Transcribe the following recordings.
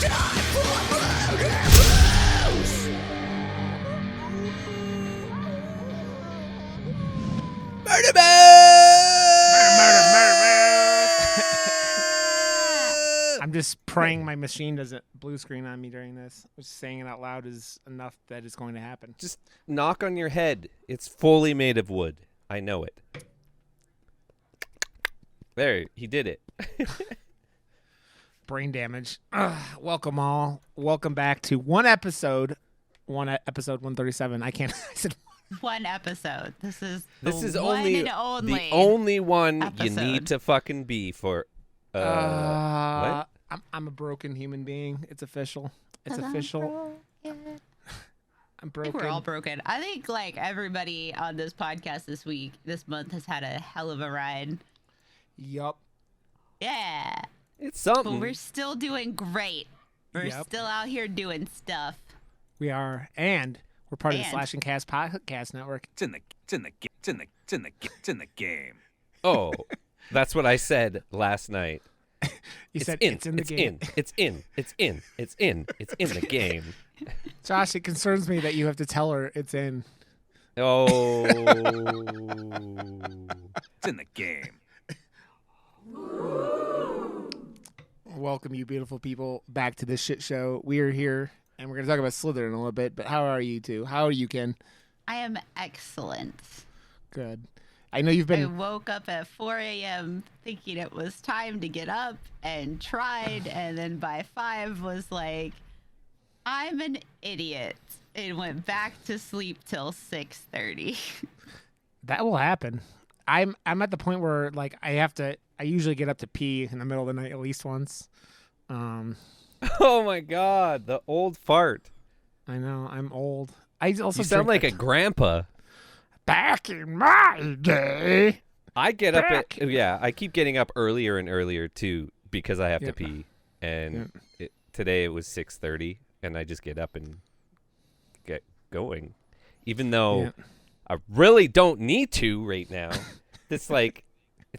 Murder, I'm just praying my machine doesn't blue screen on me during this. Just saying it out loud is enough that it's going to happen. Just knock on your head. It's fully made of wood. I know it. There, he did it. Brain damage. Welcome all. Welcome back to episode 137. I can't. I said one episode. This is only the only one episode. You need to fucking be for. What? I'm a broken human being. It's official. It's official. I'm broken. I think we're all broken. I think like everybody on this podcast this month has had a hell of a ride. Yup. Yeah. It's something. But we're still doing great. We're still out here doing stuff. We are, and we're part of the Slash and Cast podcast network. It's in the game. Oh, that's what I said last night. It's in the game. It's in the game. Josh, it concerns me that you have to tell her it's in. Oh. It's in the game. Welcome, you beautiful people, back to this shit show. We are here, and we're going to talk about Slither in a little bit, but how are you two? How are you, Ken? I am excellent. Good. I know you've been... I woke up at 4 a.m. thinking it was time to get up and tried, and then by 5 was like, I'm an idiot, and went back to sleep till 6:30. That will happen. I'm at the point where like I usually get up to pee in the middle of the night at least once. Oh my god, the old fart. I know, I'm old. I also you sound like a grandpa. Back in my day. I get up I keep getting up earlier and earlier too because I have to pee. And today it was 6:30 and I just get up and get going. Even though I really don't need to right now. It's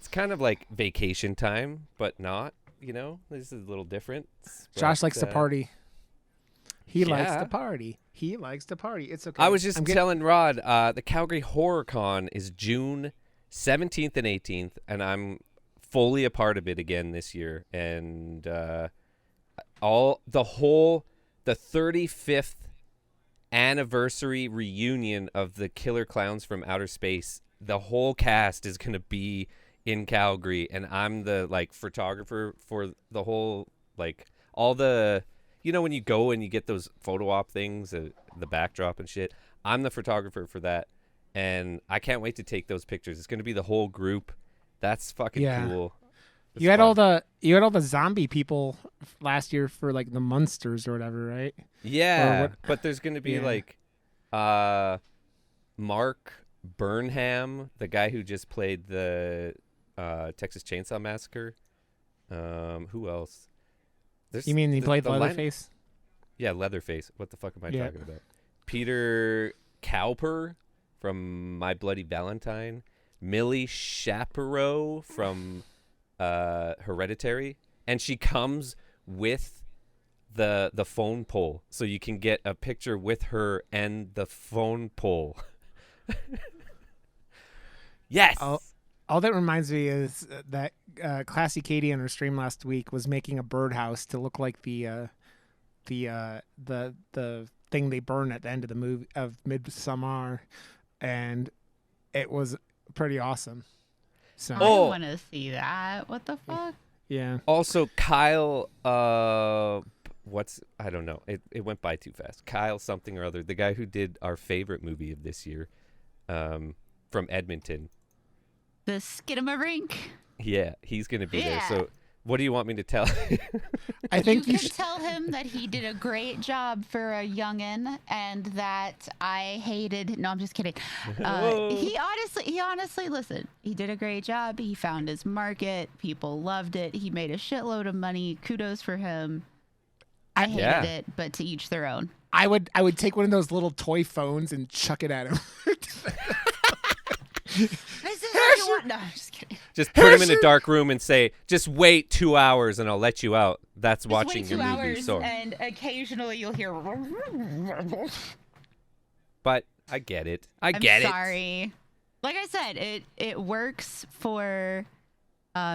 kind of like vacation time, but not, this is a little different. Josh likes to party. He likes to party. He likes to party. It's okay. I was just telling Rod, the Calgary Horror Con is June 17th and 18th, and I'm fully a part of it again this year. And the 35th anniversary reunion of the Killer Clowns from Outer Space, the whole cast is going to be in Calgary, and I'm the photographer for the whole all the when you go and you get those photo op things, the backdrop and shit. I'm the photographer for that, and I can't wait to take those pictures. It's going to be the whole group. That's fucking cool. You had all the zombie people last year for the Munsters or whatever, right? Yeah, but there's going to be Mark Burnham, the guy who just played the Texas Chainsaw Massacre. Who else? You mean he played Leatherface? Yeah, Leatherface. What the fuck am I talking about? Peter Cowper from My Bloody Valentine. Millie Shapiro from Hereditary. And she comes with the phone pole, so you can get a picture with her and the phone pole. Yes. All that reminds me is that Classy Katie on her stream last week was making a birdhouse to look like the thing they burn at the end of the movie of Midsommar, and it was pretty awesome. So I want to see that. What the fuck? Yeah. Also, Kyle. I don't know. It went by too fast. Kyle something or other, the guy who did our favorite movie of this year, from Edmonton. The Skidamarink? Yeah, he's going to be there. So what do you want me to tell him? I think you should tell him that he did a great job for a youngin' and that I hated... No, I'm just kidding. He honestly, listen, he did a great job. He found his market. People loved it. He made a shitload of money. Kudos for him. I hated it, but to each their own. I would take one of those little toy phones and chuck it at him. This is what you want. No, I'm just kidding. Just put him in a dark room and say, just wait 2 hours and I'll let you out. That's Just watching wait your 2 movie. hours, So, and occasionally you'll hear. but I get it. I'm sorry. Like I said, it works for.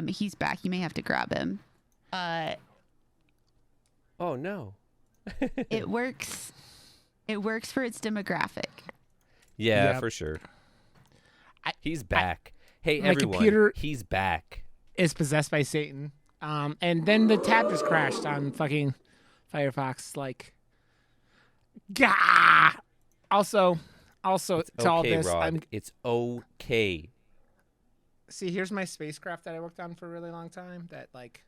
He's back. You may have to grab him. Oh no. It works. It works for its demographic. Yeah, Yep. for sure. He's back. Hey, My everyone. computer- He's back. Is possessed by Satan. And then the tab just crashed on fucking Firefox. Like, gah. Also, to all Okay, this, Rod. It's okay. see. Here's my spacecraft that I worked on for a really long time. That like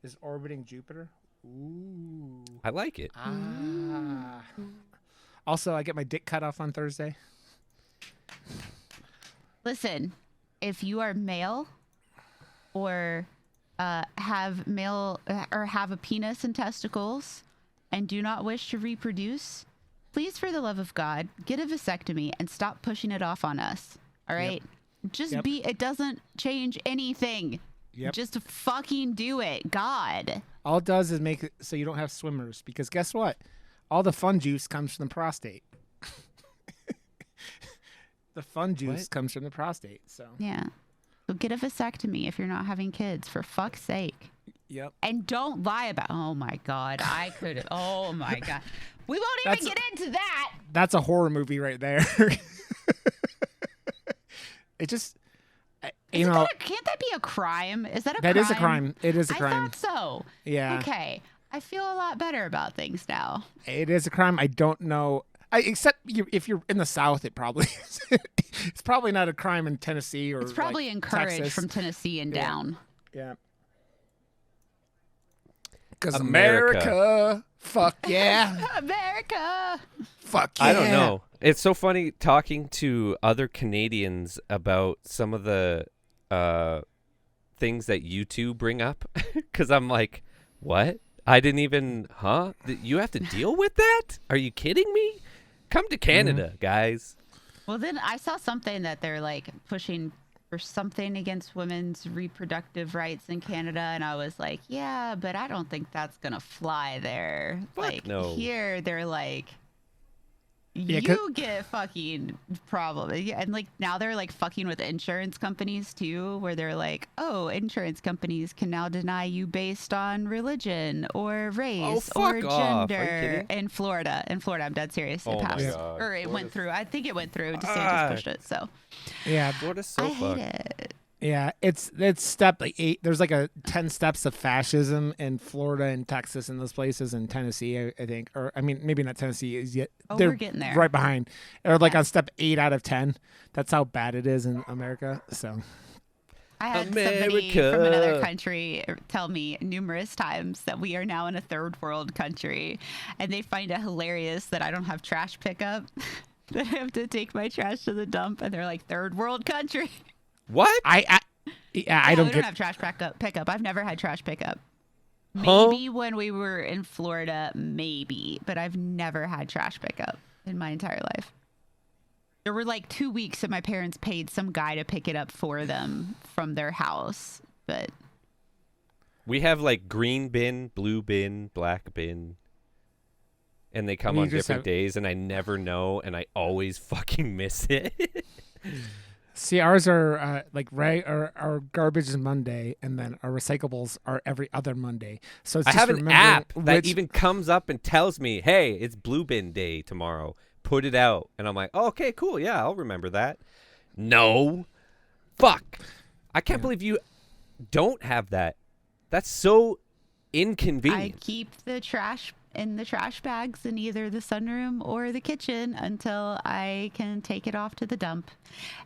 is orbiting Jupiter. Ooh. I like it. Ah. Also, I get my dick cut off on Thursday. Listen, if you are male, or have a penis and testicles, and do not wish to reproduce, please, for the love of God, get a vasectomy and stop pushing it off on us. All right? Just Yep. it doesn't change anything. Yep. Just fucking do it. God. All it does is make it so you don't have swimmers. Because guess what? All the fun juice comes from the prostate. The fun juice What? comes from the prostate. So. Yeah. So get a vasectomy if you're not having kids, for fuck's sake. Yep. And don't lie about. Oh my God, I could. Oh my God, we won't even That's- get into that. That's a horror movie right there. It just, you know, Can't that be a crime? Is that a that crime? is a crime. It is a I crime. thought so. Yeah. Okay, I feel a lot better about things now. It is a crime. I don't know. Except if you're in the South, it probably is. It's probably not a crime in Tennessee or It's probably like, encouraged Texas. from Tennessee and down. Yeah. Because America. America, fuck yeah, America. fuck yeah. I don't know. It's so funny talking to other Canadians about some of the things that you two bring up. Because I'm like, what? I didn't even, huh? You have to deal with that? Are you kidding me? Come to Canada, guys. Well, then I saw something that they're like pushing for something against women's reproductive rights in Canada, and I was like, yeah, but I don't think that's gonna fly there. Fuck like no. here, they're like, Yeah, you get fucking problem. Yeah, and like now they're like fucking with insurance companies too, where they're like, oh, insurance companies can now deny you based on religion or race or fuck off. Are you gender. kidding? In Florida, I'm dead serious. Oh it my passed, God. or it went Florida's- through. I think it went through. DeSantis pushed it, so Yeah, Florida's so I fucked. hate it. yeah. It's step like 8. There's like a 10 steps of fascism in Florida and Texas and those places, and Tennessee, I think, or I mean, maybe not Tennessee is yet. Oh, They're we're getting there. right behind, or like on step 8 out of 10. That's how bad it is in America. So. I had somebody from America. another country tell me numerous times that we are now in a third world country, and they find it hilarious that I don't have trash pickup. That I have to take my trash to the dump, and they're like, third world country. What? I Yeah, don't we get. don't have trash pickup. I've never had trash pickup. Huh? Maybe when we were in Florida, maybe, but I've never had trash pickup in my entire life. There were like 2 weeks that my parents paid some guy to pick it up for them from their house, but We have like green bin, blue bin, black bin. And they come We on just different have- days, and I never know, and I always fucking miss it. See, ours are like our garbage is Monday, and then our recyclables are every other Monday. So it's I just have an remembering app that which- even comes up and tells me, hey, it's blue bin day tomorrow. Put it out. And I'm like, oh, okay, cool. Yeah, I'll remember that. No. Fuck. I can't believe you don't have that. That's so I inconvenient. keep the trash in the trash bags in either the sunroom or the kitchen until I can take it off to the dump.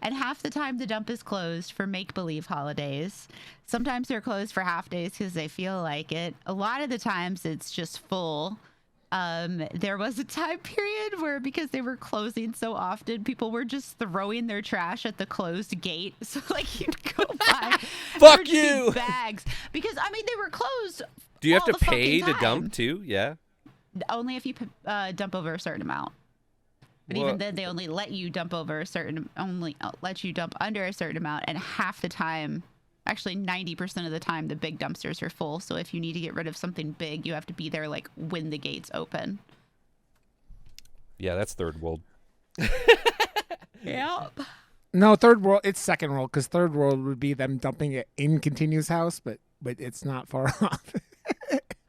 And half the time the dump is closed for make-believe holidays. Sometimes they're closed for half days because they feel like it. A lot of the times it's just full. There was a time period where, because they were closing so often, people were just throwing their trash at the closed gate. So like you'd go by, Fuck there'd be you! bags, because I mean they were closed. Do you have all to the fucking pay to time. dump too? Yeah. Only if you dump over a certain amount. But Well- even then, they only let you dump over a certain, let you dump under a certain amount, and half the time Actually, 90% of the time, the big dumpsters are full. So if you need to get rid of something big, you have to be there like when the gates open. Yeah, that's third world. Yep. No, third world. It's second world because third world would be them dumping it in Continue's house, but it's not far off.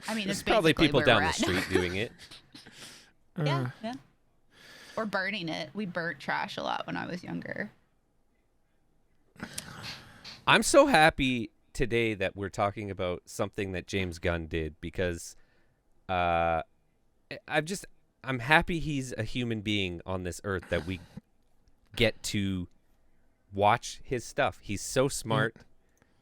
I mean, There's it's probably basically people where down we're the at. street doing it. Yeah. Or burning it. We burnt trash a lot when I was younger. I'm so happy today that we're talking about something that James Gunn did because I'm happy he's a human being on this earth that we get to watch his stuff. He's so smart.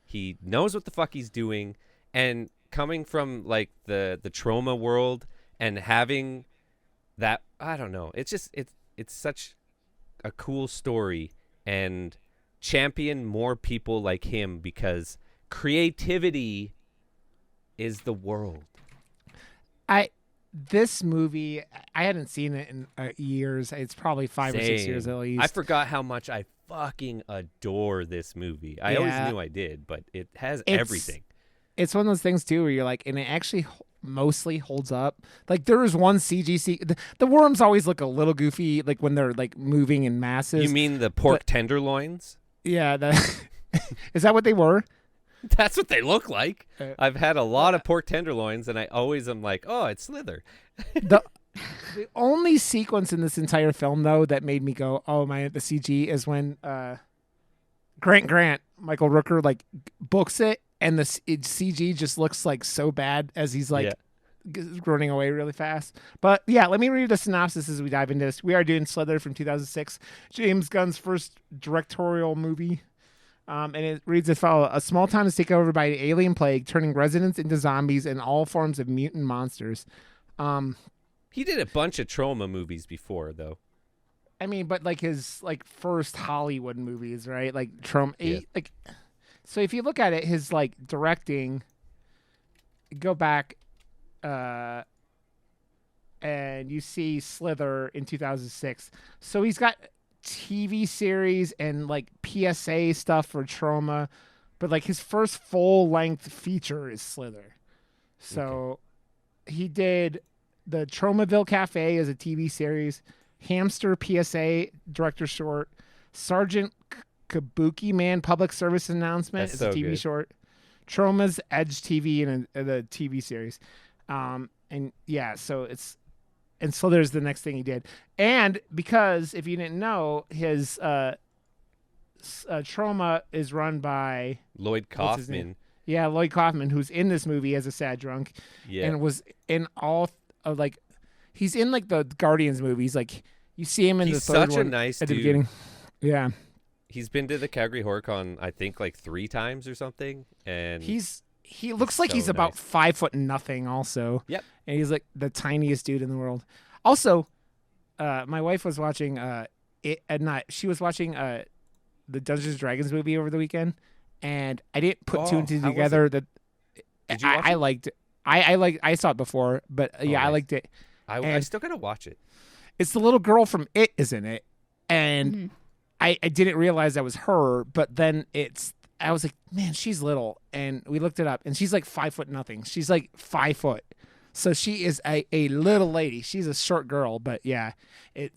He knows what the fuck he's doing, and coming from like the trauma world and having that, I don't know, it's such a cool story, and champion more people like him because creativity is the world. This movie, I hadn't seen it in years. It's probably 5 or 6 years at least. I forgot how much I fucking adore this movie. I always knew I did, but it has everything. It's one of those things too where you're like, and it actually mostly holds up. Like there is one CGC. The worms always look a little goofy, like when they're like moving in masses. You mean the pork tenderloins? Yeah, is that what they were? That's what they look like. I've had a lot of pork tenderloins, and I always am like, oh, it's Slither. The only sequence in this entire film, though, that made me go, oh, my, the CG is when Grant, Michael Rooker, like, books it, and the CG just looks, like, so bad as he's, like, running away really fast. But, yeah, let me read the synopsis as we dive into this. We are doing Slither from 2006, James Gunn's first directorial movie. And it reads as follows. A small town is taken over by an alien plague, turning residents into zombies and all forms of mutant monsters. He did a bunch of trauma movies before, though. I mean, but like his like first Hollywood movies, right? Like trauma. Like, so if you look at it, his like directing, go back, and you see Slither in 2006. So he's got TV series and like PSA stuff for trauma, but like his first full length feature is Slither. So he did the Traumaville Cafe as a TV series, Hamster PSA director short, Sergeant Kabuki Man public service announcement is a TV short, Trauma's Edge TV and the TV series. And yeah, so it's, and so there's the next thing he did. And because, if you didn't know, his Trauma is run by Lloyd Kaufman. Yeah, Lloyd Kaufman, who's in this movie as a sad drunk. Yeah. And was in all of, like, he's in, like, the Guardians movies. Like, you see him in the third one. He's such a nice at the dude. beginning. Yeah. He's been to the Calgary Horror Con, I think, like 3 times or something. And he looks like he's about 5'0" also. Yep. And he's like the tiniest dude in the world. Also, my wife was watching she was watching the Dungeons and Dragons movie over the weekend, and I didn't put two and two together. That Did you watch I it? liked it. I saw it before, but nice. I liked it. I still gotta watch it. It's the little girl from It is in it, and I didn't realize that was her, but then I was like, man, she's little. And we looked it up, and she's like 5'0". She's like 5 foot. So she is a little lady. She's a short girl, but yeah, I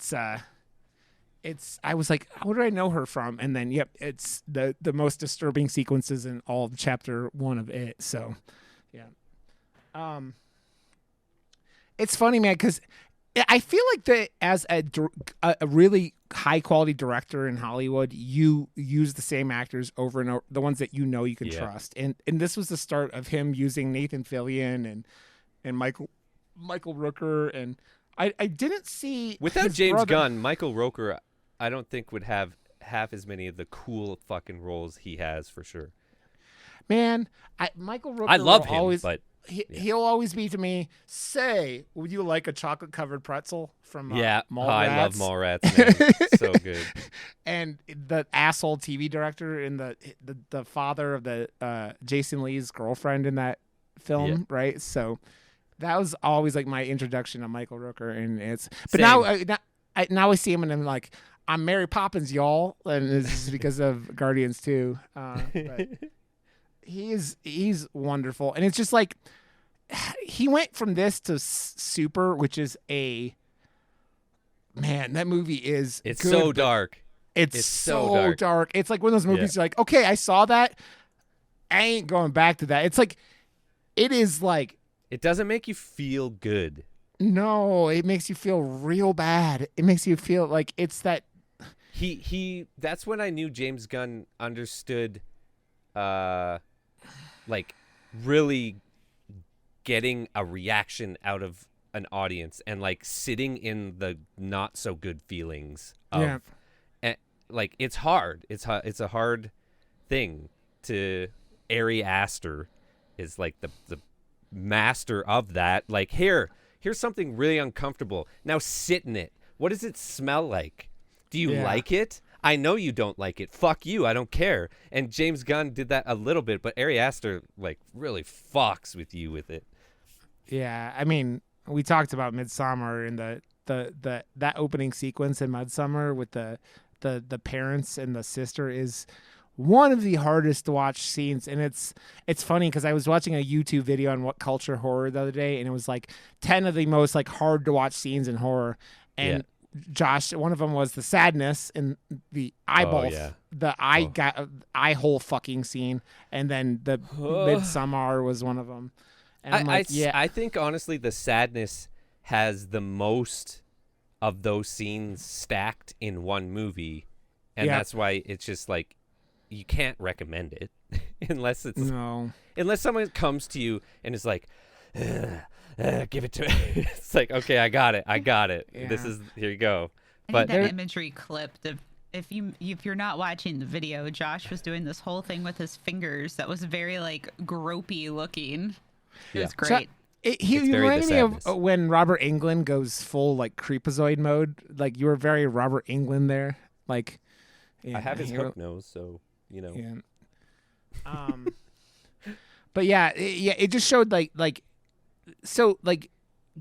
was like, where do I know her from? And then, yep, it's the most disturbing sequences in all of chapter 1 of It. So, yeah. It's funny, man, because I feel like that as a really high quality director in Hollywood, you use the same actors over and over, the ones that you know you can trust. And this was the start of him using Nathan Fillion and Michael Rooker. And I didn't see without his James brother. Gunn, Michael Rooker, I don't think would have half as many of the cool fucking roles he has for sure. Man, Michael Rooker. I love will him, always, but he'll always be to me. Say, would you like a chocolate covered pretzel from Mallrats? I love Mallrats. Man. So good. And the asshole TV director and the father of the Jason Lee's girlfriend in that film, right? So that was always like my introduction to Michael Rooker, and now I see him and I'm like, I'm Mary Poppins, y'all, and this is because of Guardians too. But he's wonderful, and it's just like he went from this to Super, which is that movie is It's good, so dark. It's so dark. It's like one of those movies you're like, okay, I saw that. I ain't going back to that. It's like, it is like. It doesn't make you feel good. No, it makes you feel real bad. It makes you feel like it's that. That's when I knew James Gunn understood, like really getting a reaction out of an audience and like sitting in the not so good feelings of. Like it's hard. It's a hard thing to. Ari Aster is like the master of that. Like here's something really uncomfortable. Now sit in it. What does it smell like? Do you like it? I know you don't like it. Fuck you. I don't care. And James Gunn did that a little bit, but Ari Aster like really fucks with you with it. Yeah, I mean, we talked about Midsommar and that opening sequence in Midsommar with the parents and the sister is one of the hardest to watch scenes. And it's funny because I was watching a YouTube video on What Culture Horror the other day, and it was like 10 of the most like hard to watch scenes in horror. And Josh, one of them was the sadness and the eyeball, eye hole fucking scene, and then the Midsommar was one of them. And I'm like, I think honestly the sadness has the most of those scenes stacked in one movie, and that's why it's just like you can't recommend it unless someone comes to you and is like, give it to me. It's like, okay, I got it. Yeah. Here you go. But that imagery clipped of if you're not watching the video, Josh was doing this whole thing with his fingers that was very like gropey looking. It was great. He reminded me of when Robert Englund goes full like creepazoid mode. Like you were very Robert Englund there. Like I have his hook nose, so you know. Yeah. But it just showed like so like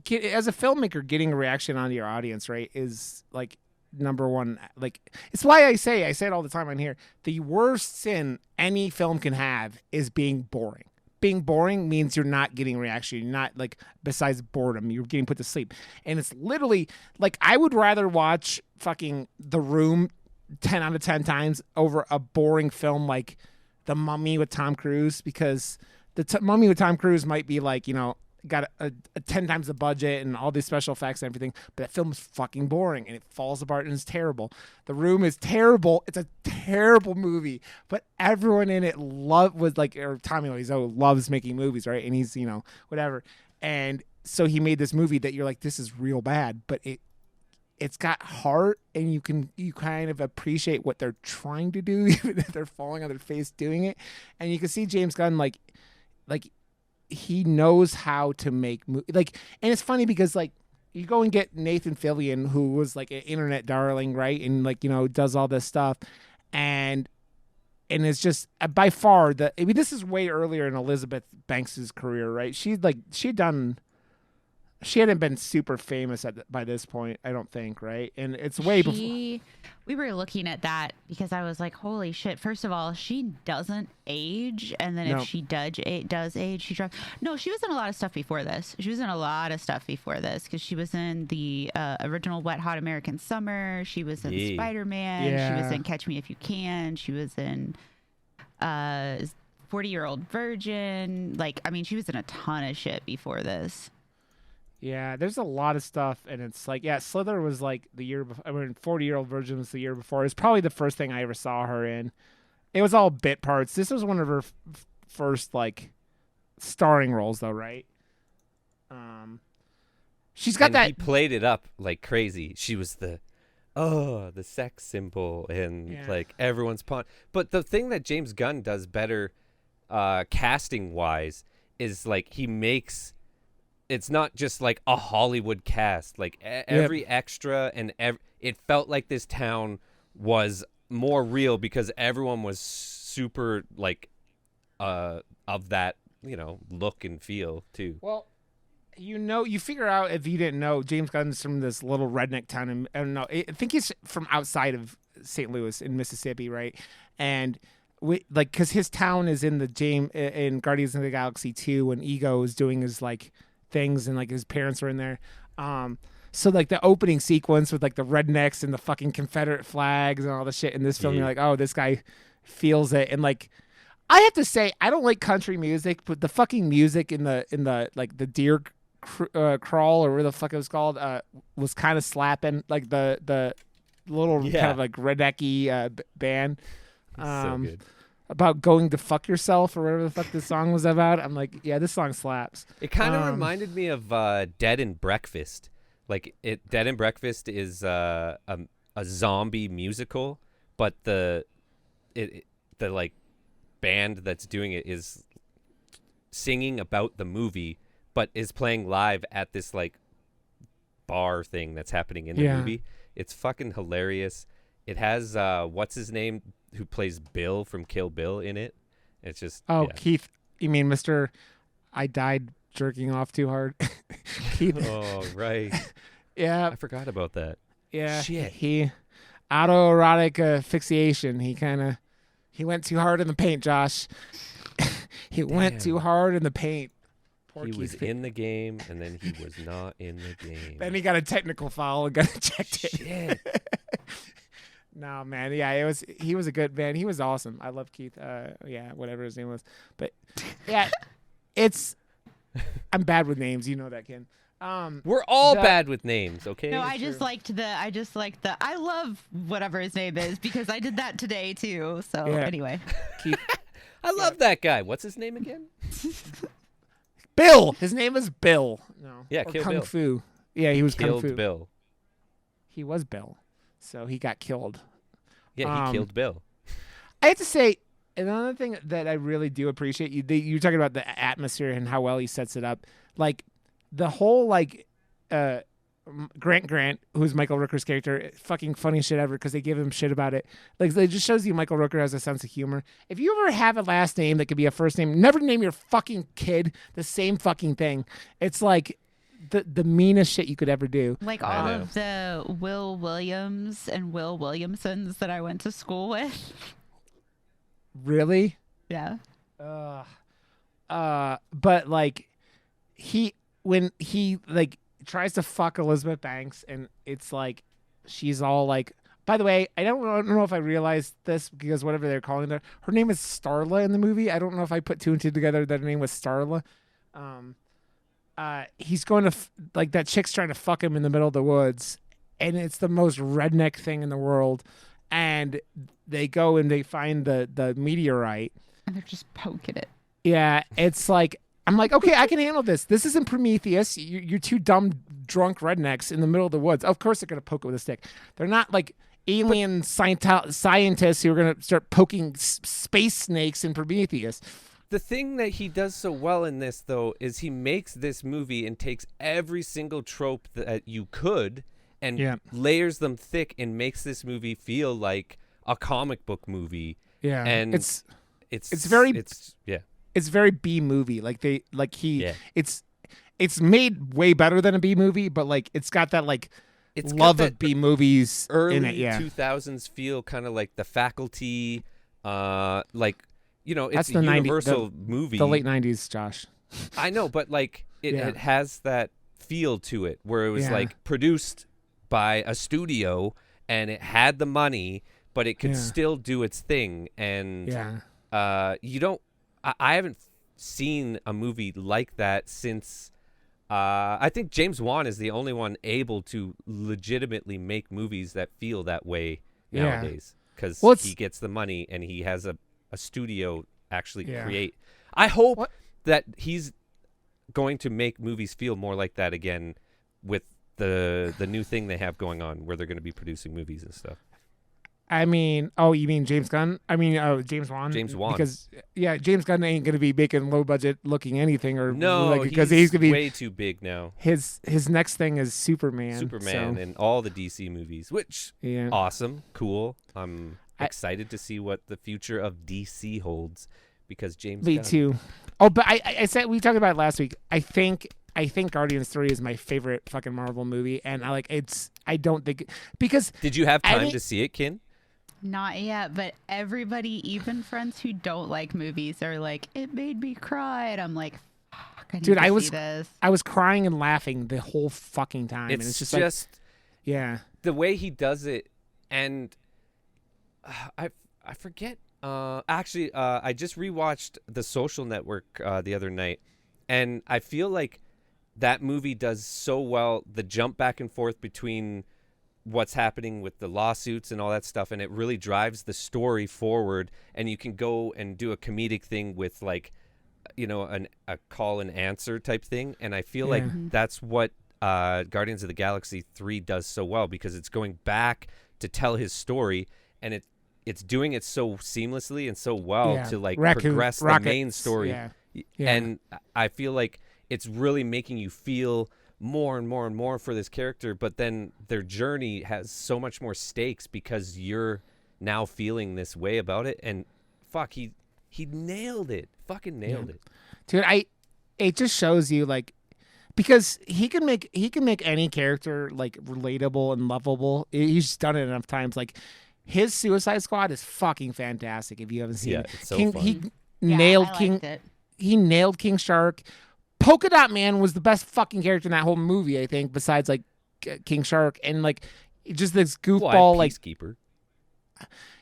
as a filmmaker, getting a reaction on your audience, right, is like number one. Like it's why I say it all the time on here. The worst sin any film can have is being boring. Being boring means you're not getting reaction. You're not like, besides boredom, you're getting put to sleep. And it's literally like, I would rather watch fucking The Room 10 out of 10 times over a boring film like The Mummy with Tom Cruise, because the Mummy with Tom Cruise might be like, you know, got a 10 times the budget and all these special effects and everything, but that film is fucking boring and it falls apart and it's terrible. The Room is terrible. It's a terrible movie, but everyone in it Tommy Wiseau loves making movies, right? And he's, you know, whatever. And so he made this movie that you're like, this is real bad, but it's got heart, and you kind of appreciate what they're trying to do, even if they're falling on their face doing it. And you can see James Gunn like he knows how to make and it's funny because like you go and get Nathan Fillion, who was like an internet darling, right, and like, you know, does all this stuff, and it's just by far this is way earlier in Elizabeth Banks's career, right? She hadn't been super famous by this point, I don't think, right? And it's way before. We were looking at that because I was like, holy shit. First of all, she doesn't age. And then if she does age, she drops. No, she was in a lot of stuff before this. Because she was in the original Wet Hot American Summer. She was in Spider-Man. Yeah. She was in Catch Me If You Can. She was in 40-Year-Old Virgin. Like, I mean, she was in a ton of shit before this. Yeah, there's a lot of stuff, and it's like, Slither was like the year before. I mean, 40-Year-Old Virgin was the year before. It's probably the first thing I ever saw her in. It was all bit parts. This was one of her first like starring roles, though, right? She's got that. He played it up like crazy. She was the sex symbol, and like everyone's pawn. But the thing that James Gunn does better, casting wise, is like he makes. It's not just like a Hollywood cast. Like every extra and it felt like this town was more real because everyone was super like of that, you know, look and feel too. Well, you know, you figure out, if you didn't know, James Gunn's from this little redneck town, and I don't know, I think he's from outside of St. Louis in Mississippi, right? And like because his town is in in Guardians of the Galaxy 2 when Ego is doing his like things and like his parents were in there. So like the opening sequence with like the rednecks and the fucking Confederate flags and all the shit in this film, you're like, oh, this guy feels it. And like, I have to say, I don't like country music, but the fucking music in the like the deer crawl or whatever the fuck it was called was kind of slapping. Like the little kind of like rednecky band. So good. About going to fuck yourself or whatever the fuck this song was about. I'm like, yeah, this song slaps. It kind of reminded me of Dead and Breakfast. Like Dead and Breakfast is a zombie musical, but the like band that's doing it is singing about the movie, but is playing live at this like bar thing that's happening in the movie. It's fucking hilarious. It has what's his name who plays Bill from Kill Bill in it. It's just Keith. You mean Mr. I died jerking off too hard? Keith. Oh right. Yeah. I forgot about that. Yeah. Shit. He autoerotic asphyxiation. He went too hard in the paint, Josh. He went too hard in the paint. Poor he Keith was in the game, and then he was not in the game. Then he got a technical foul and got ejected. Shit. No, man. Yeah, he was a good man. He was awesome. I love Keith. Whatever his name was. But yeah, I'm bad with names. You know that, Ken. We're all bad with names, okay? No, I liked the I love whatever his name is because I did that today too. So anyway. Keith. I love that guy. What's his name again? Bill. His name is Bill. No. Yeah, or Kill Kung Bill. Fu. Yeah, he was Killed Kung Fu. Bill. He was Bill. So he got killed. Yeah, he killed Bill. I have to say, another thing that I really do appreciate, you're talking about the atmosphere and how well he sets it up. Like, the whole, like, Grant, who's Michael Rooker's character, fucking funny shit ever because they give him shit about it. Like, it just shows you Michael Rooker has a sense of humor. If you ever have a last name that could be a first name, never name your fucking kid the same fucking thing. It's like the meanest shit you could ever do. Like all of the Will Williams and Will Williamsons that I went to school with. Really? Yeah. But like when he like tries to fuck Elizabeth Banks and it's like she's all like, by the way, I don't know if I realized this because whatever they're calling her name is Starla in the movie. I don't know if I put two and two together that her name was Starla. He's going to like that chick's trying to fuck him in the middle of the woods, and it's the most redneck thing in the world. And they go and they find the meteorite, and they're just poking it. Yeah, it's like I'm like, okay, I can handle this. This isn't Prometheus. You're two dumb drunk rednecks in the middle of the woods. Of course they're gonna poke it with a stick. They're not like alien scientists who are gonna start poking space snakes in Prometheus. The thing that he does so well in this, though, is he makes this movie and takes every single trope that you could and layers them thick and makes this movie feel like a comic book movie. Yeah, and it's very B movie. It's made way better than a B movie, but like it's got that like it's love got that of B movies early in it. Yeah, 2000s feel, kind of like The Faculty, like. You know, that's it's a Universal movie. The late 90s, Josh. I know, but like it has that feel to it where it was like produced by a studio and it had the money, but it could still do its thing. And I haven't seen a movie like that since I think James Wan is the only one able to legitimately make movies that feel that way nowadays because he gets the money and he has a studio actually create. I hope that he's going to make movies feel more like that again with the new thing they have going on where they're going to be producing movies and stuff. I mean, oh, you mean James Gunn? I mean, James Wan. James Wan. Because James Gunn ain't going to be making low budget looking anything or because he's going to be way too big now. His next thing is Superman. And all the DC movies, which awesome, cool. I'm excited to see what the future of DC holds because James Gunn. Too. Oh, but I said we talked about it last week. I think Guardians 3 is my favorite fucking Marvel movie, and I don't think because did you have time to see it, Kin? Not yet, but everybody, even friends who don't like movies, are like, it made me cry. And I'm like, fuck, I need Dude, to I see was this. I was crying and laughing the whole fucking time. And it's just like, yeah. the way he does it, and I forget. Actually, I just rewatched The Social Network the other night, and I feel like that movie does so well the jump back and forth between what's happening with the lawsuits and all that stuff, and it really drives the story forward. And you can go and do a comedic thing with like, a call and answer type thing. And I feel like that's what Guardians of the Galaxy 3 does so well, because it's going back to tell his story, and it's doing it so seamlessly and so well to like progress the main story. Yeah. And I feel like it's really making you feel more and more and more for this character, but then their journey has so much more stakes because you're now feeling this way about it. And fuck, he nailed it. Fucking nailed it. Dude, it just shows you like, because he can make any character like relatable and lovable. He's done it enough times. Like his Suicide Squad is fucking fantastic. If you haven't seen it, it's so King, fun. he nailed King. He nailed King Shark. Polka Dot Man was the best fucking character in that whole movie, I think, besides like King Shark, and like just this goofball like Peacekeeper.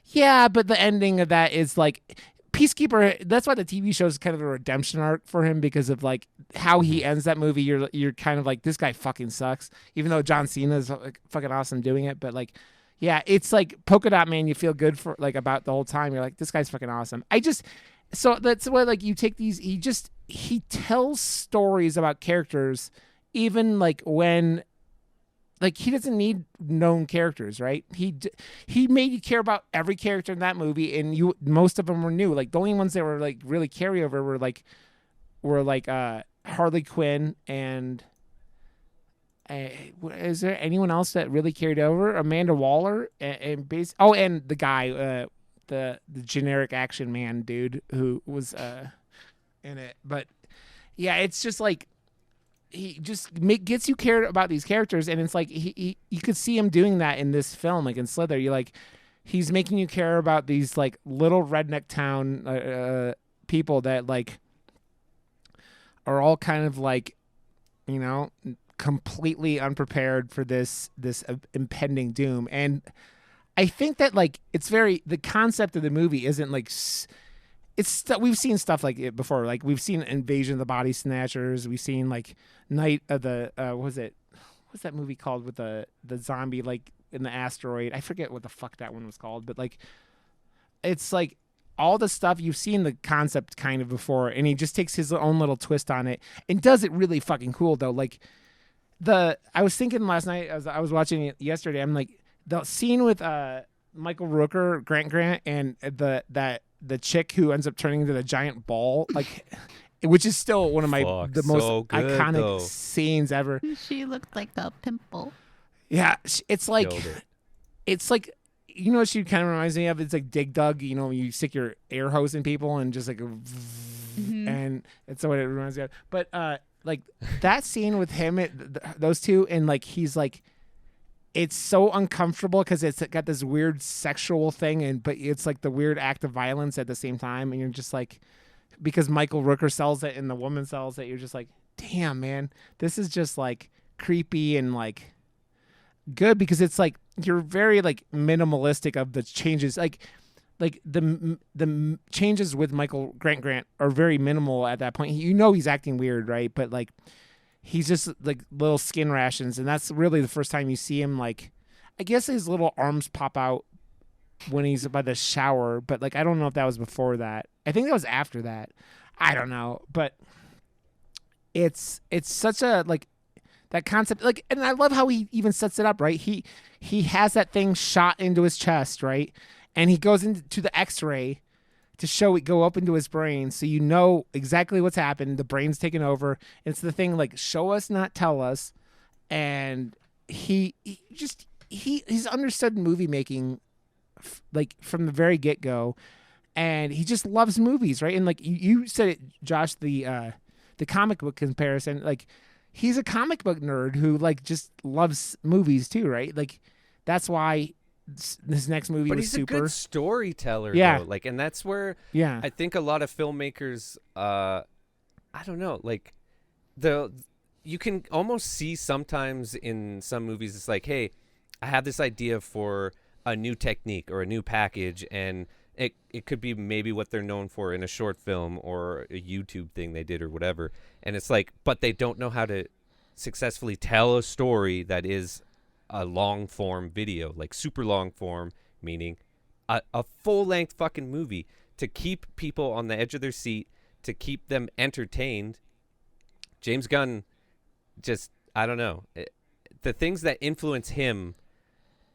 Yeah, but the ending of that is like Peacekeeper. That's why the TV show is kind of a redemption arc for him, because of like how he ends that movie. You're kind of like, this guy fucking sucks, even though John Cena is fucking awesome doing it. But like, yeah, it's like Polka Dot Man. You feel good for like about the whole time. You're like, this guy's fucking awesome. So that's why like you take these. He tells stories about characters, even like when. Like, he doesn't need known characters, right? He made you care about every character in that movie, and most of them were new. Like, the only ones that were like really carryover were like Harley Quinn and is there anyone else that really carried over? Amanda Waller and the guy, the generic action man dude who was in it. But yeah, it's just like. He just gets you cared about these characters, and it's like you could see him doing that in this film, like in Slither. You're like, he's making you care about these like little redneck town people that like are all kind of like, completely unprepared for this impending doom. And I think that like the concept of the movie isn't like. We've seen stuff like it before. Like we've seen Invasion of the Body Snatchers. We've seen like Night of the what's that movie called with the zombie like in the asteroid? I forget what the fuck that one was called, but like it's like all the stuff you've seen the concept kind of before, and he just takes his own little twist on it and does it really fucking cool though. Like I was thinking last night as I was watching it yesterday, I'm like the scene with Michael Rooker, Grant, and the chick who ends up turning into the giant ball, like, which is still one of the most iconic scenes ever. She looked like a pimple. Yeah, it's like, what she kind of reminds me of? It's like Dig Dug, you stick your air hose in people and just like, and it's what it reminds me of. But like that scene with him, those two, and like he's like. It's so uncomfortable because it's got this weird sexual thing, but it's like the weird act of violence at the same time. And you're just like, because Michael Rooker sells it and the woman sells it, you're just like, damn, man, this is just like creepy and like good, because it's like you're very like minimalistic of the changes. Like the changes with Michael Grant are very minimal at that point. He's acting weird, right? But like. He's just like little skin rations, and that's really the first time you see him. Like, I guess his little arms pop out when he's by the shower, but like I don't know if that was before that. I think that was after that. I don't know, but it's such a like that concept. Like, and I love how he even sets it up. Right, he has that thing shot into his chest, right, and he goes into the X-ray. To go up into his brain, so you know exactly what's happened. The brain's taken over. It's the thing like show us, not tell us. And he's understood movie making, like from the very get go, and he just loves movies, right? And like you said it, Josh, the comic book comparison, like he's a comic book nerd who like just loves movies too, right? Like that's why his next movie But was he's Super. a good storyteller, Yeah. though. Like, and that's where Yeah. I think a lot of filmmakers, I don't know, like you can almost see sometimes in some movies, it's like, hey, I have this idea for a new technique or a new package, and it could be maybe what they're known for in a short film or a YouTube thing they did or whatever. And it's like, but they don't know how to successfully tell a story that is a long form video, like super long form, meaning a full length fucking movie to keep people on the edge of their seat, to keep them entertained. James Gunn just, I don't know. The things that influence him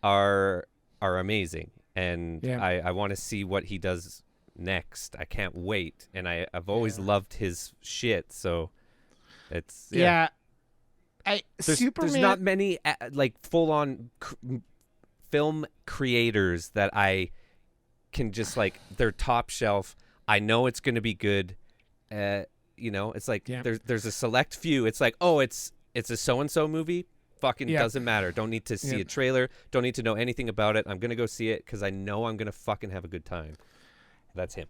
are amazing. And Yeah. I want to see what he does next. I can't wait. And I've always loved his shit. So it's, Yeah. There's Superman. not many like full-on film creators that I can just like, they're top shelf. I know it's going to be good. You know, it's like there's a select few. It's like, oh, it's a so-and-so movie. Fucking doesn't matter. Don't need to see a trailer. Don't need to know anything about it. I'm going to go see it because I know I'm going to fucking have a good time. That's him.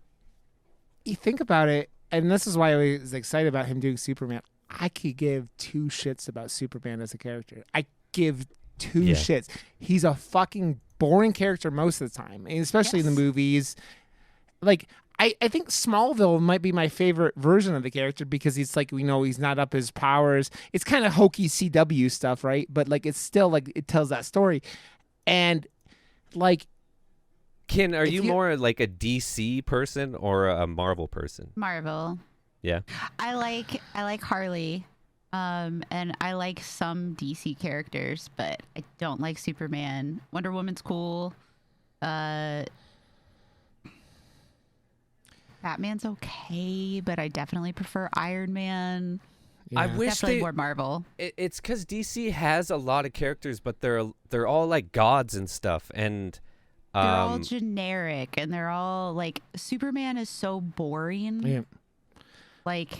You think about it, and this is why I was excited about him doing Superman. I could give two shits about Superman as a character. I give two shits. He's a fucking boring character most of the time, and especially in the movies. Like, I think Smallville might be my favorite version of the character because he's like, we know he's not up his powers. It's kind of hokey CW stuff, right? But like, it's still like, it tells that story. And like, Ken, are you more like a DC person or a Marvel person? Marvel. Yeah. I like Harley, and I like some DC characters, but I don't like Superman. Wonder Woman's cool. Batman's okay, but I definitely prefer Iron Man. yeah. I wish Definitely more Marvel. It's because DC has a lot of characters, but they're all like gods and stuff, and They're all generic, and they're all like, Superman is so boring. Yeah. Like,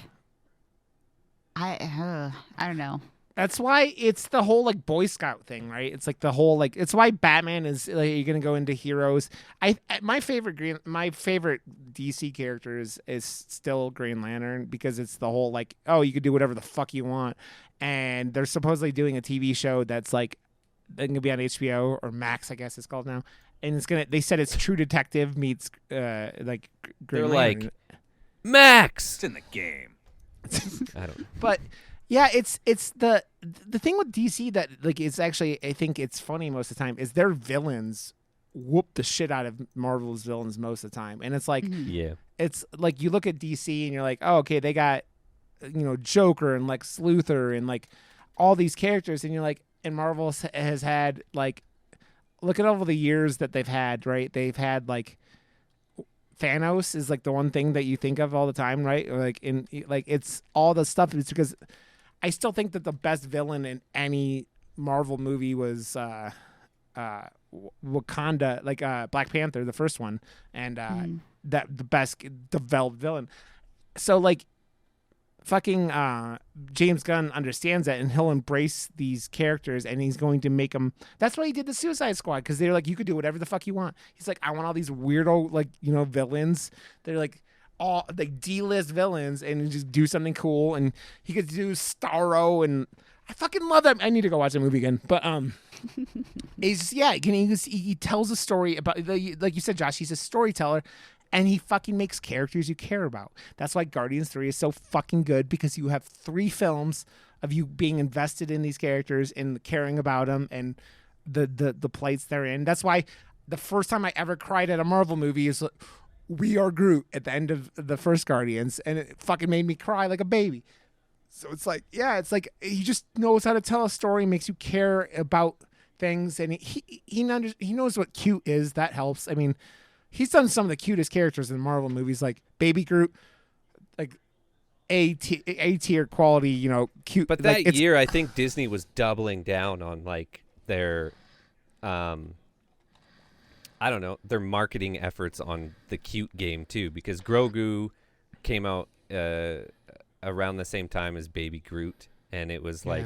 I don't know. That's why it's the whole like Boy Scout thing, right? It's like the whole like, it's why Batman is like, you're gonna go into heroes. My favorite DC character is still Green Lantern because it's the whole like, oh, you could do whatever the fuck you want, and they're supposedly doing a TV show that's like gonna be on HBO or Max, I guess it's called now, and they said it's True Detective meets like Green they're Lantern. like, Max. It's in the game. I don't. But yeah, it's the thing with DC that like it's actually, I think it's funny most of the time is their villains whoop the shit out of Marvel's villains most of the time, and it's like it's like you look at DC and you're like, oh, okay, they got Joker and Lex Luthor and like all these characters, and you're like, and Marvel has had like, look at all the years that they've had, right? They've had like Thanos is like the one thing that you think of all the time, right? Or like it's all the stuff. It's because I still think that the best villain in any Marvel movie was Wakanda, like Black Panther, the first one, and that the best developed villain. So like, fucking James Gunn understands that, and he'll embrace these characters, and he's going to make them. That's why he did the Suicide Squad, because they're like, you could do whatever the fuck you want. He's like, I want all these weirdo like villains. They're like all like D-list villains, and just do something cool. And he could do Starro, and I fucking love that. I need to go watch that movie again. But he tells a story about, like you said, Josh. He's a storyteller. And he fucking makes characters you care about. That's why Guardians 3 is so fucking good, because you have 3 films of you being invested in these characters and caring about them and the plights they're in. That's why the first time I ever cried at a Marvel movie is We Are Groot at the end of the first Guardians, and it fucking made me cry like a baby. So it's like, yeah, it's like he just knows how to tell a story, makes you care about things, and he knows what cute is. That helps. I mean, he's done some of the cutest characters in Marvel movies, like Baby Groot, like A tier quality, cute. But that year, I think Disney was doubling down on like their, I don't know, their marketing efforts on the cute game too, because Grogu came out around the same time as Baby Groot, and it was like,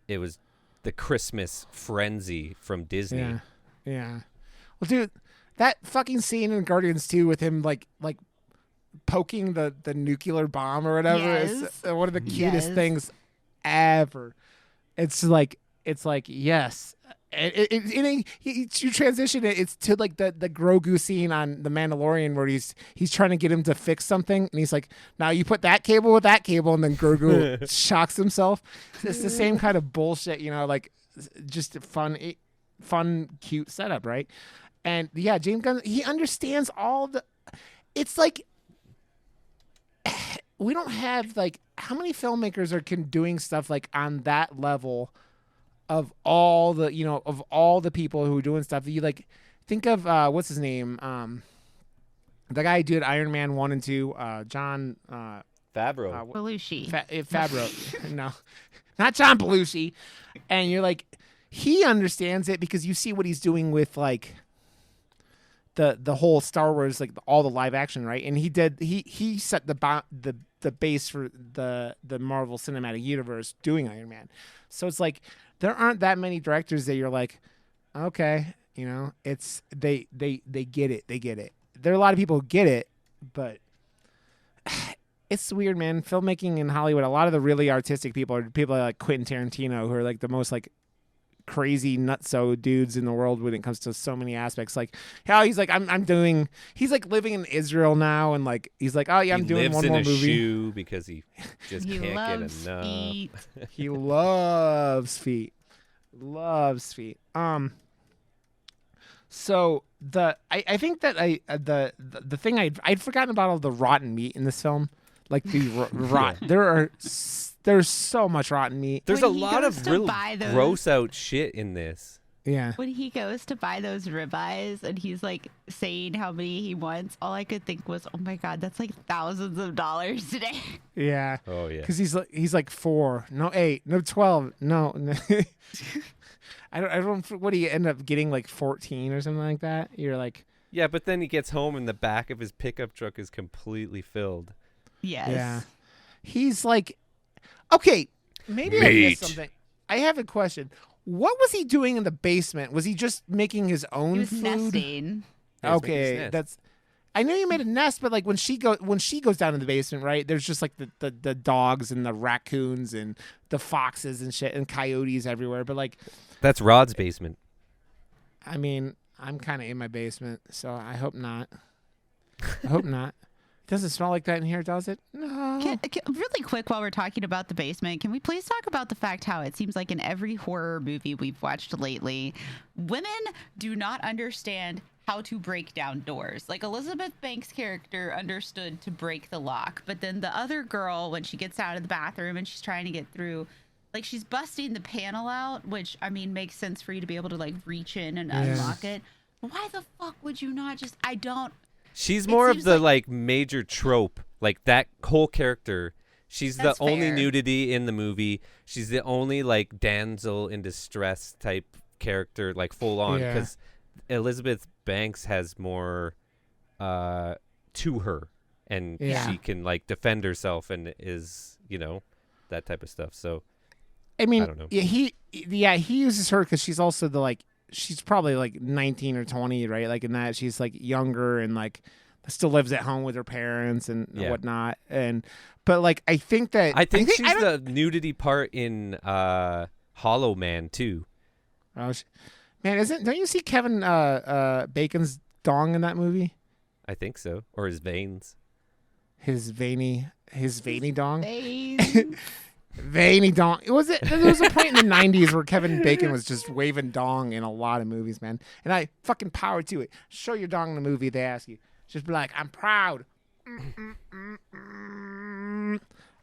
it was the Christmas frenzy from Disney. Yeah. Well, dude, that fucking scene in Guardians 2 with him like poking the nuclear bomb or whatever is Yes. one of the cutest Yes. things ever. It's like yes. You transition it. It's to like the Grogu scene on The Mandalorian where he's trying to get him to fix something, and he's like, "Now you put that cable with that cable," and then Grogu shocks himself. It's the same kind of bullshit, like just a fun, cute setup, right? And yeah, James Gunn, he understands all the. It's like we don't have like how many filmmakers are doing stuff like on that level. Of all the people who are doing stuff, you like think of what's his name, the guy who did Iron Man 1 and 2, John Favreau. Belushi. Favreau. No, not John Belushi. And you're like, he understands it because you see what he's doing with like the whole Star Wars, like all the live action, right? And he set the base for the Marvel Cinematic Universe doing Iron Man. So it's like there aren't that many directors that you're like, okay, it's they get it. They get it. There are a lot of people who get it, but it's weird, man. Filmmaking in Hollywood, a lot of the really artistic people are people like Quentin Tarantino, who are like the most like crazy nutso dudes in the world when it comes to so many aspects. Like how he's like, he's like living in Israel now, and like he's like, oh yeah, I'm doing one more movie. He lives in a shoe because he just He can't get loves enough. feet. He loves feet. Loves feet. So I think that the thing I'd forgotten about all the rotten meat in this film, like the rot. There's so much rotten meat. There's When a he lot goes of to real buy those- gross out shit in this. Yeah. When he goes to buy those ribeyes and he's like saying how many he wants, all I could think was, oh my God, that's like thousands of dollars today. Yeah. Oh yeah. Because he's like 4, no 8, no 12, no. I don't. What do you end up getting, like 14 or something like that? You're like, Yeah, but then he gets home and the back of his pickup truck is completely filled. Yes. yeah. He's like, okay, maybe I missed something. I have a question. What was he doing in the basement? Was he just making his own He was food? nesting. Yeah, he's making his Okay, nest. that's. I know you made a nest, but like when she goes down in the basement, right? There's just like the dogs and the raccoons and the foxes and shit and coyotes everywhere. But like, That's Rod's basement. I mean, I'm kind of in my basement, so I hope not. I hope not. Doesn't smell like that in here, does it? No. Really quick, while we're talking about the basement, can we please talk about the fact how it seems like in every horror movie we've watched lately, women do not understand how to break down doors. Like Elizabeth Banks' character understood to break the lock, but then the other girl, when she gets out of the bathroom and she's trying to get through, like she's busting the panel out, which I mean makes sense for you to be able to like reach in and unlock it. Why the fuck would you not just? I don't. She's more of seems the like- major trope, like that whole character. She's That's the only fair. nudity in the movie. She's the only like damsel in distress type character, like full on. Yeah. Because Elizabeth Banks has more to her, and Yeah. she can like defend herself and is that type of stuff. So I mean, I don't know. Yeah, he uses her because she's also she's probably like 19 or 20, right? Like in that she's like younger and like still lives at home with her parents and whatnot. But like I think she's the nudity part in Hollow Man too. Oh, man, don't you see Kevin Bacon's dong in that movie? I think so, or his veins. His veiny dong. Veins. Veiny dong. There was a point in the 90s where Kevin Bacon was just waving dong in a lot of movies, man. And I fucking power to it. Show your dong in the movie, they ask you. Just be like, I'm proud.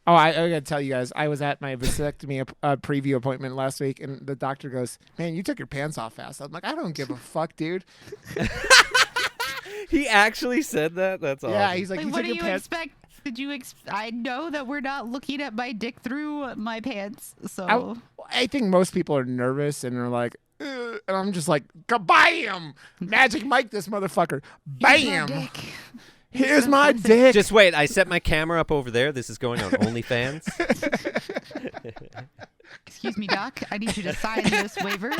Oh, I gotta tell you guys, I was at my vasectomy preview appointment last week, and the doctor goes, "Man, you took your pants off fast." I'm like, I don't give a fuck, dude. He actually said that? That's awesome. Yeah, he's like, Like, you what took do your you pants. expect? I know that we're not looking at my dick through my pants, so I think most people are nervous and are like, "Ugh," and I'm just like, "Bam! Magic Mike, this motherfucker! Here's my Bam! dick. Here's my dick." Just wait, I set my camera up over there. This is going on OnlyFans. Excuse me, Doc. I need you to sign this waiver.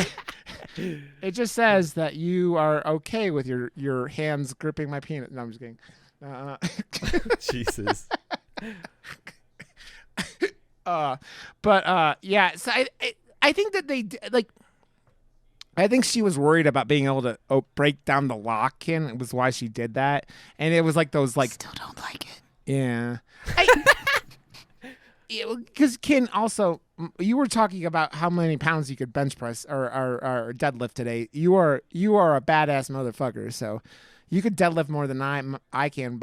It just says that you are okay with your hands gripping my penis. No, I'm just kidding. Jesus. Yeah. So I think that they like. I think she was worried about being able to break down the lock. It was why she did that, and it was like those like. Still don't like it. Yeah. Because Ken also, you were talking about how many pounds you could bench press or deadlift today. You are a badass motherfucker, so you could deadlift more than I can.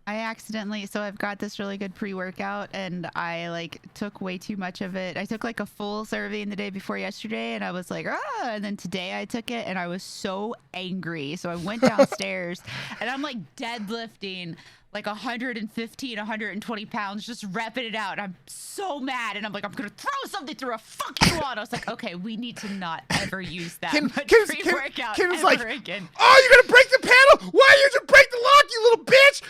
I accidentally, so I've got this really good pre-workout and I like took way too much of it. I took like a full serving the day before yesterday and I was like, and then today I took it and I was so angry. So I went downstairs and I'm like deadlifting like 115, 120 pounds, just repping it out. And I'm so mad and I'm like, I'm going to throw something through a fucking wall. And I was like, okay, we need to not ever use that much pre-workout ever like, again. Oh, you're going to break the panel? Why did you break the lock, you little bitch?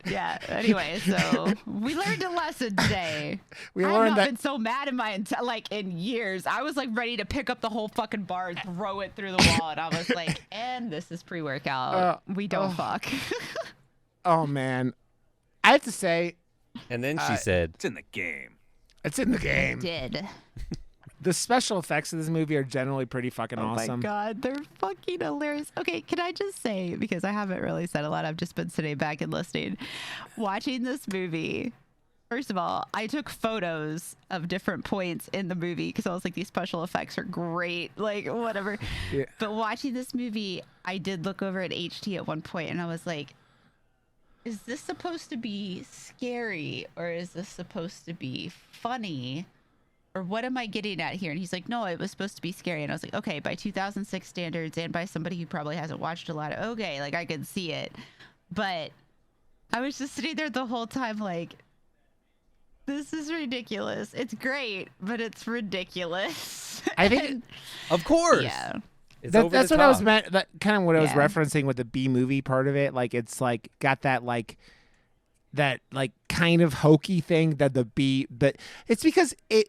Yeah. Anyway, so we learned a lesson today. We I've learned not that been so mad in my in years. I was like ready to pick up the whole fucking bar and throw it through the wall, and I was like, "And this is pre-workout. We don't fuck." Oh man, I have to say, And then she said, It's in the game. it's in the game. Did. The special effects of this movie are generally pretty fucking awesome. Oh my god, they're fucking hilarious. Okay, can I just say, because I haven't really said a lot, I've just been sitting back and listening, watching this movie. First of all, I took photos of different points in the movie because I was like, these special effects are great, like whatever. Yeah. But watching this movie, I did look over at HT at one point and I was like, is this supposed to be scary or is this supposed to be funny? Or what am I getting at here? And he's like, no, it was supposed to be scary. And I was like, okay, by 2006 standards and by somebody who probably hasn't watched a lot of, okay, like I could see it. But I was just sitting there the whole time like, this is ridiculous. It's great, but it's ridiculous. I think, of course. Yeah. It's that's over what the I was top. meant. That kind of what I was Yeah. referencing with the B movie part of it. Like it's like got that like kind of hokey thing that the B, but it's because it.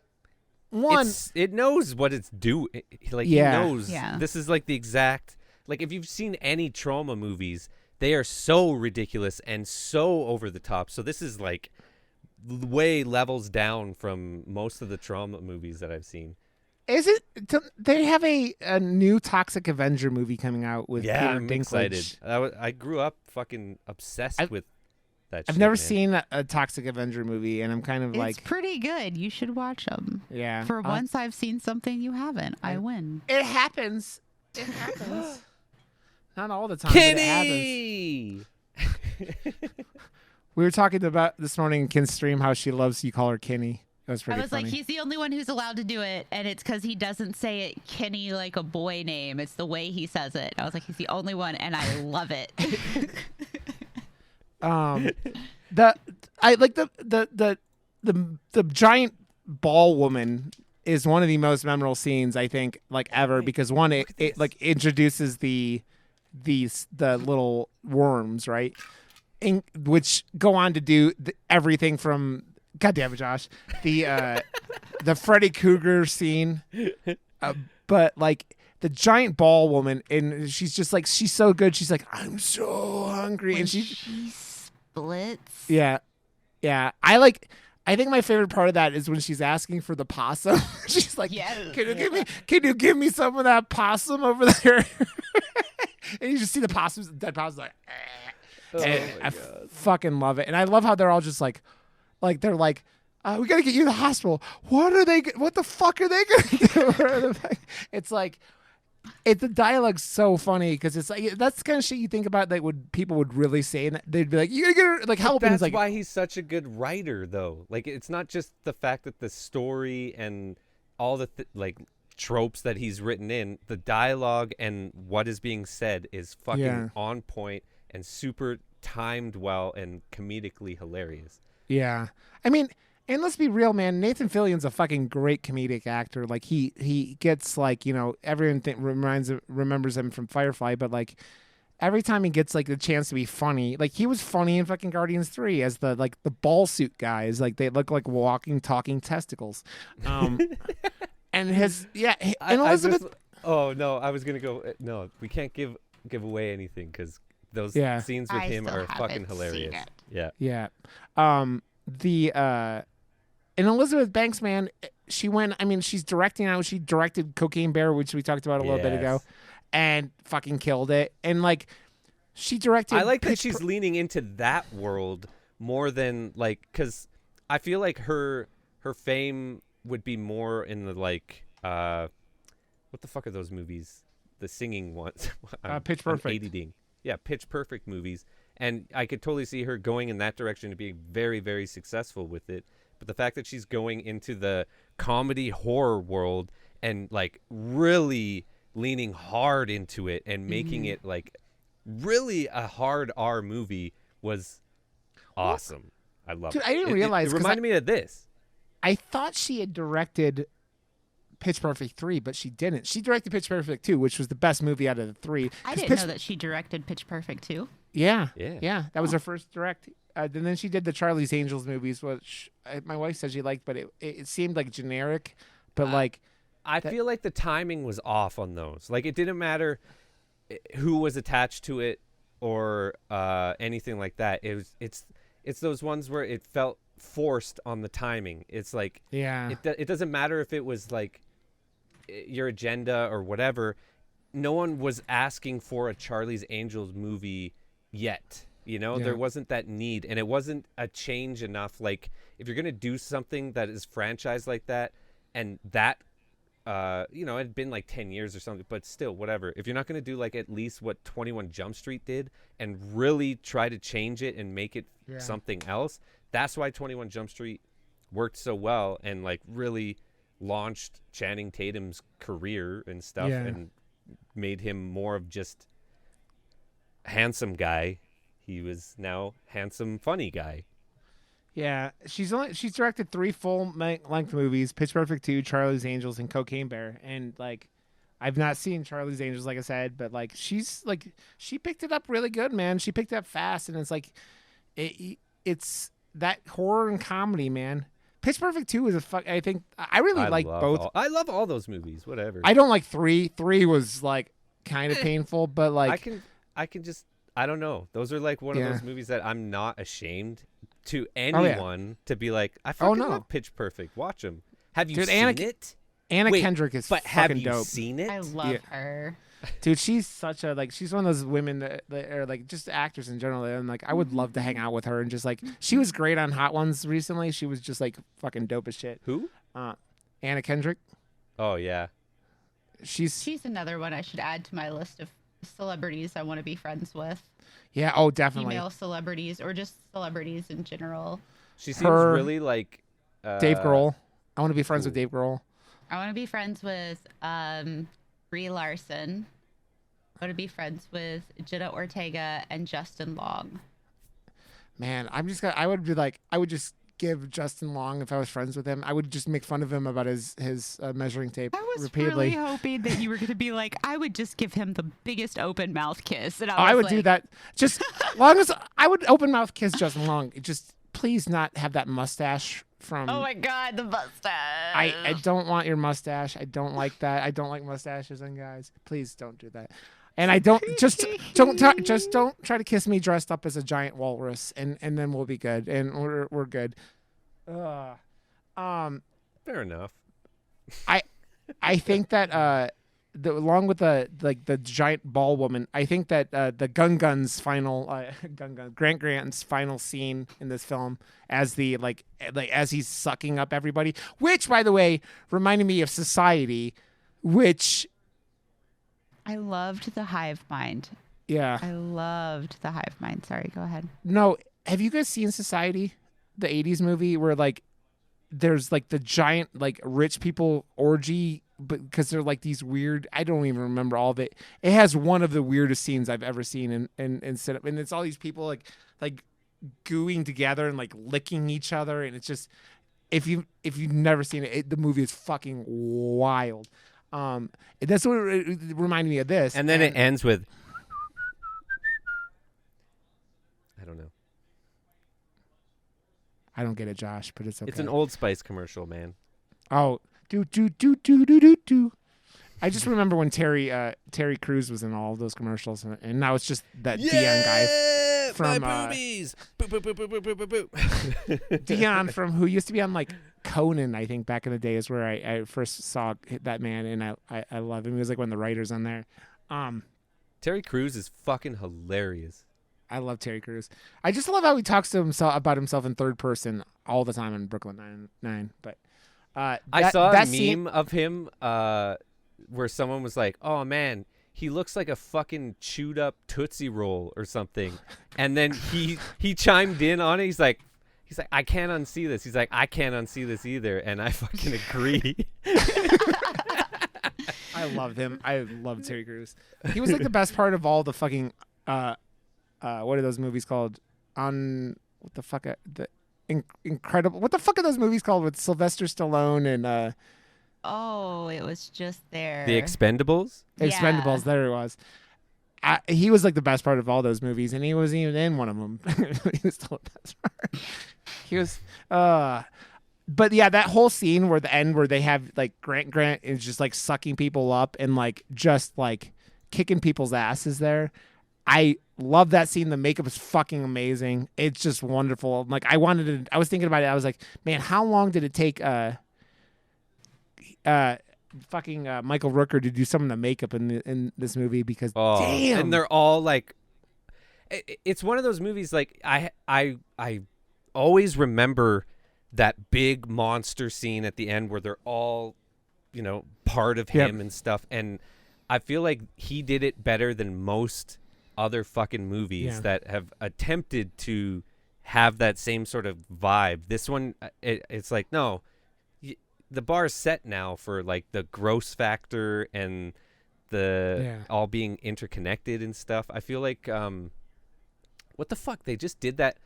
It knows what it's doing. Like Yeah. he knows Yeah. this is like the exact, like if you've seen any trauma movies, they are so ridiculous and so over the top. So this is like way levels down from most of the trauma movies that I've seen. Is it? They have a new Toxic Avenger movie coming out with Yeah, Peter I'm Dinklage. excited. I grew up fucking obsessed with that shit. I've never man. seen a Toxic Avenger movie, and I'm kind of It's like, pretty good. You should watch them. yeah. For once I've seen something you haven't, I win. It happens. It happens. Not all the time. But it happens. Kenny. We were talking about this morning in Ken's stream how she loves you call her Kenny. It was pretty I was funny. like, he's the only one who's allowed to do it, and it's because he doesn't say it Kenny like a boy name. It's the way he says it. I was like, he's the only one, and I love it. I like the giant ball woman is one of the most memorable scenes I think like ever because one it like introduces the little worms, right? Which go on to do everything from God damn it, Josh, the Freddy Krueger scene, but like the giant ball woman, and she's just like she's so good. She's like, I'm so hungry, When and she splits. yeah. I think my favorite part of that is when she's asking for the possum. She's like, Yes. Can you give me some of that possum over there? And you just see the possums, dead possums like, I fucking love it. And I love how they're all just like they're like, we gotta get you to the hospital. What the fuck are they gonna do? It's like, the dialogue's so funny because it's like that's the kind of shit you think about that people would really say, and they'd be like, "You gotta get her," like help. That's like, why he's such a good writer, though. Like, it's not just the fact that the story and all the like tropes that he's written in, the dialogue and what is being said is fucking on point and super timed well and comedically hilarious. Yeah, I mean. And let's be real, man. Nathan Fillion's a fucking great comedic actor. Like he gets like, everyone remembers him from Firefly, but like every time he gets like the chance to be funny, like he was funny in fucking Guardians 3 as the ball suit guys, like they look like walking, talking testicles. And his and Elizabeth. Oh no, I was gonna go. No, we can't give away anything because those scenes with him are fucking hilarious. Yeah. And Elizabeth Banks, man, she went. I mean, she's directing now. She directed Cocaine Bear, which we talked about a little bit ago, and fucking killed it. And like, she directed. I like that she's leaning into that world more than like, because I feel like her fame would be more in the like, what the fuck are those movies? The singing ones. Pitch Perfect. Yeah, Pitch Perfect movies. And I could totally see her going in that direction and being very, very successful with it. But the fact that she's going into the comedy horror world and like really leaning hard into it and making it like really a hard R movie was awesome. I love it. I didn't realize. It reminded me of this. I thought she had directed Pitch Perfect 3, but she didn't. She directed Pitch Perfect 2, which was the best movie out of the three. I didn't know that she directed Pitch Perfect 2. Yeah. That was her first direct. And then she did the Charlie's Angels movies, which my wife said she liked, but it seemed like generic. But like, I feel like the timing was off on those. Like it didn't matter who was attached to it or anything like that. It's those ones where it felt forced on the timing. It's like it doesn't matter if it was like your agenda or whatever. No one was asking for a Charlie's Angels movie yet. There wasn't that need, and it wasn't a change enough. Like if you're gonna do something that is franchised like that, and that it had been like 10 years or something, but still, whatever. If you're not gonna do like at least what 21 Jump Street did and really try to change it and make it something else, that's why 21 Jump Street worked so well and like really launched Channing Tatum's career and stuff and made him more of just handsome guy. He was now handsome, funny guy. Yeah, she's directed 3 full-length movies: Pitch Perfect 2, Charlie's Angels, and Cocaine Bear. And like, I've not seen Charlie's Angels, like I said, but like she picked it up really good, man. She picked it up fast, and it's like, it's that horror and comedy, man. Pitch Perfect 2 is I think I really like both. I love all those movies. Whatever. I don't like 3. 3 was like kind of painful, but like I can just. I don't know. Those are like one of those movies that I'm not ashamed to anyone to be like, I fucking love Pitch Perfect. Watch them. Have you seen it? Anna Kendrick is fucking dope. But have you seen it? I love her. Dude, she's such a she's one of those women that are like just actors in general. And like, I would love to hang out with her and just like, she was great on Hot Ones recently. She was just like fucking dope as shit. Who? Anna Kendrick. Oh yeah. She's another one I should add to my list of celebrities I want to be friends with. Yeah, oh, definitely. Female celebrities or just celebrities in general. She seems really like Dave Grohl. I want to be friends with Dave Grohl. I want to be friends with Brie Larson. I want to be friends with Jenna Ortega and Justin Long. Man, I would just give Justin Long, if I was friends with him, I would just make fun of him about his measuring tape repeatedly. I was really hoping that you were going to be like, I would just give him the biggest open mouth kiss. And I would do that. Just long as I would open mouth kiss Justin Long. Just please not have that mustache from. Oh my God, the mustache. I don't want your mustache. I don't like that. I don't like mustaches on guys. Please don't do that. And I don't don't try to kiss me dressed up as a giant walrus, and then we'll be good, and we're good. Fair enough. I think that along with the giant ball woman, I think that the Gun's final Grant Grant's final scene in this film as the like as he's sucking up everybody, which by the way reminded me of Society, which. I loved the hive mind. Yeah. I loved the hive mind. Sorry, go ahead. No, have you guys seen Society? The 80s movie where like there's like the giant like rich people orgy, but because they're like these weird, I don't even remember all of it. It has one of the weirdest scenes I've ever seen in cinema, and it's all these people like gooing together and like licking each other, and it's just if you've never seen it, the movie is fucking wild. That's what it reminded me of this. And then it ends with I don't get it, Josh, but it's okay. It's an Old Spice commercial, man. Oh, do. I just remember when Terry Crews was in all of those commercials, and now it's just that Dion guy from my boobies. Boo, boo, boo, boo, boo, boo, boo, boo. Dion from who used to be on like Conan, I think back in the day is where I first saw that man, and I love him. He was like one of the writers on there. Terry Crews is fucking hilarious. I love Terry Crews. I just love how he talks to himself about himself in third person all the time in Brooklyn Nine-Nine. But I saw a meme scene of him where someone was like, "Oh man, he looks like a fucking chewed up Tootsie Roll or something," and then he chimed in on it. He's like, "I can't unsee this." He's like, "I can't unsee this either," and I fucking agree. I loved him. I love Terry Crews. He was like the best part of all the fucking what are those movies called? What the fuck? Incredible. What the fuck are those movies called with Sylvester Stallone and Oh, it was just there. The Expendables? Expendables, there it was. He was like the best part of all those movies, and he wasn't even in one of them. He was still the best part. He was, but yeah, that whole scene where the end where they have like Grant is just like sucking people up and like just like kicking people's asses there. I love that scene. The makeup is fucking amazing. It's just wonderful. Like I was thinking about it. I was like, man, how long did it take fucking Michael Rooker to do some of the makeup in this movie? Because damn, and they're all like, it's one of those movies. Like I always remember that big monster scene at the end where they're all, part of him and stuff. And I feel like he did it better than most other fucking movies that have attempted to have that same sort of vibe. This one, it's like, no. The bar's set now for like the gross factor and the all being interconnected and stuff. I feel like what the fuck? They just did that.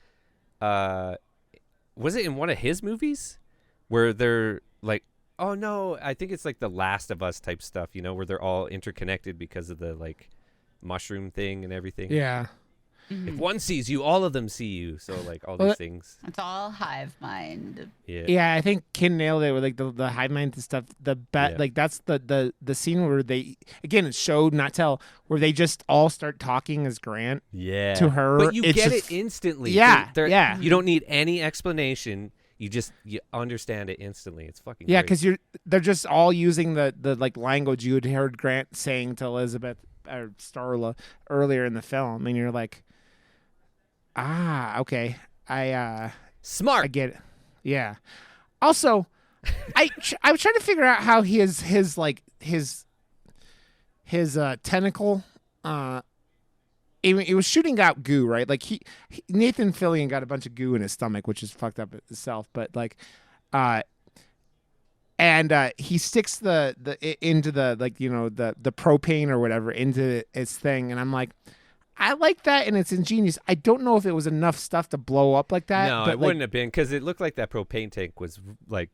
Was it in one of his movies where they're like, oh no, I think it's like the Last of Us type stuff, where they're all interconnected because of the like mushroom thing and everything. Yeah. Mm-hmm. If one sees you, all of them see you. So like all these things. It's all hive mind. Yeah, I think Ken nailed it with like the hive mind and stuff. Like that's the scene where they it's show not tell, where they just all start talking as Grant to her. But you get it instantly. Yeah. You don't need any explanation. You understand it instantly. It's fucking great. because they're just all using the like language you had heard Grant saying to Elizabeth or Starla earlier in the film, and you're like, okay. Smart. I get it. Yeah. Also, I was trying to figure out how his tentacle. It was shooting out goo, right? Like Nathan Fillion got a bunch of goo in his stomach, which is fucked up itself. But like, and he sticks into the like the propane or whatever into its thing, and I'm like, I like that, and it's ingenious. I don't know if it was enough stuff to blow up like that. No, but it wouldn't have been, because it looked like that propane tank was like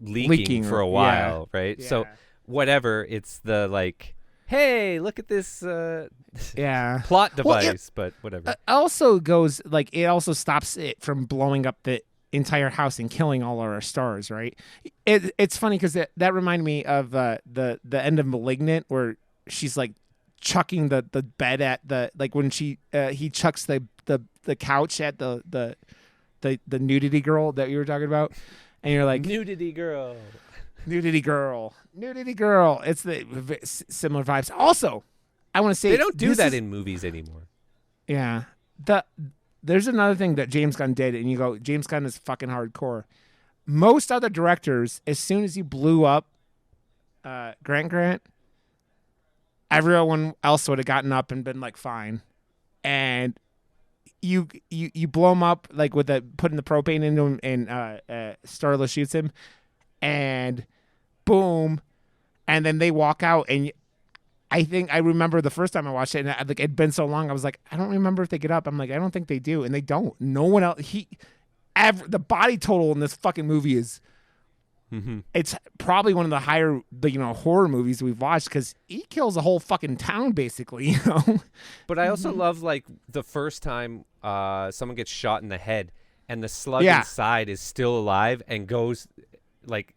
leaking for a while, right? Yeah. So whatever, it's the like, hey, look at this plot device, but whatever. It also stops it from blowing up the entire house and killing all our stars, right? It's funny because that reminded me of the end of Malignant, where she's like chucking the bed at the like when he chucks the couch at the nudity girl that you were talking about, and you're like, nudity girl. It's the similar vibes. Also, I want to say they don't do that in movies anymore. Yeah, there's another thing that James Gunn did, and you go, James Gunn is fucking hardcore. Most other directors, as soon as you blew up Grant, everyone else would have gotten up and been like, fine. And you blow him up like with putting the propane into him, and Starla shoots him, and boom, and then they walk out. And I think I remember the first time I watched it, and it'd been so long, I was like, I don't remember if they get up. I'm like, I don't think they do, and they don't. No one else. The body total in this fucking movie is. Mm-hmm. It's probably one of the higher, horror movies we've watched, because he kills a whole fucking town basically, But I also love like the first time someone gets shot in the head, and the slug Yeah. inside is still alive and goes like,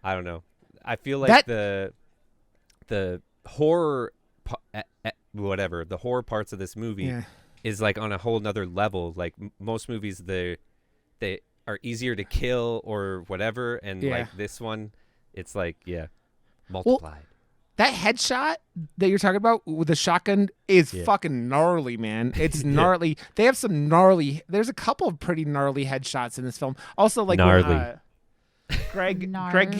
I don't know. I feel like the horror, whatever, the horror parts of this movie is like on a whole nother level. Like most movies, they are easier to kill or whatever, and like this one, it's like multiplied. Well, that headshot that you're talking about with the shotgun is fucking gnarly, man. It's gnarly. They have some gnarly. There's a couple of pretty gnarly headshots in this film. Also, like gnarly. When, Greg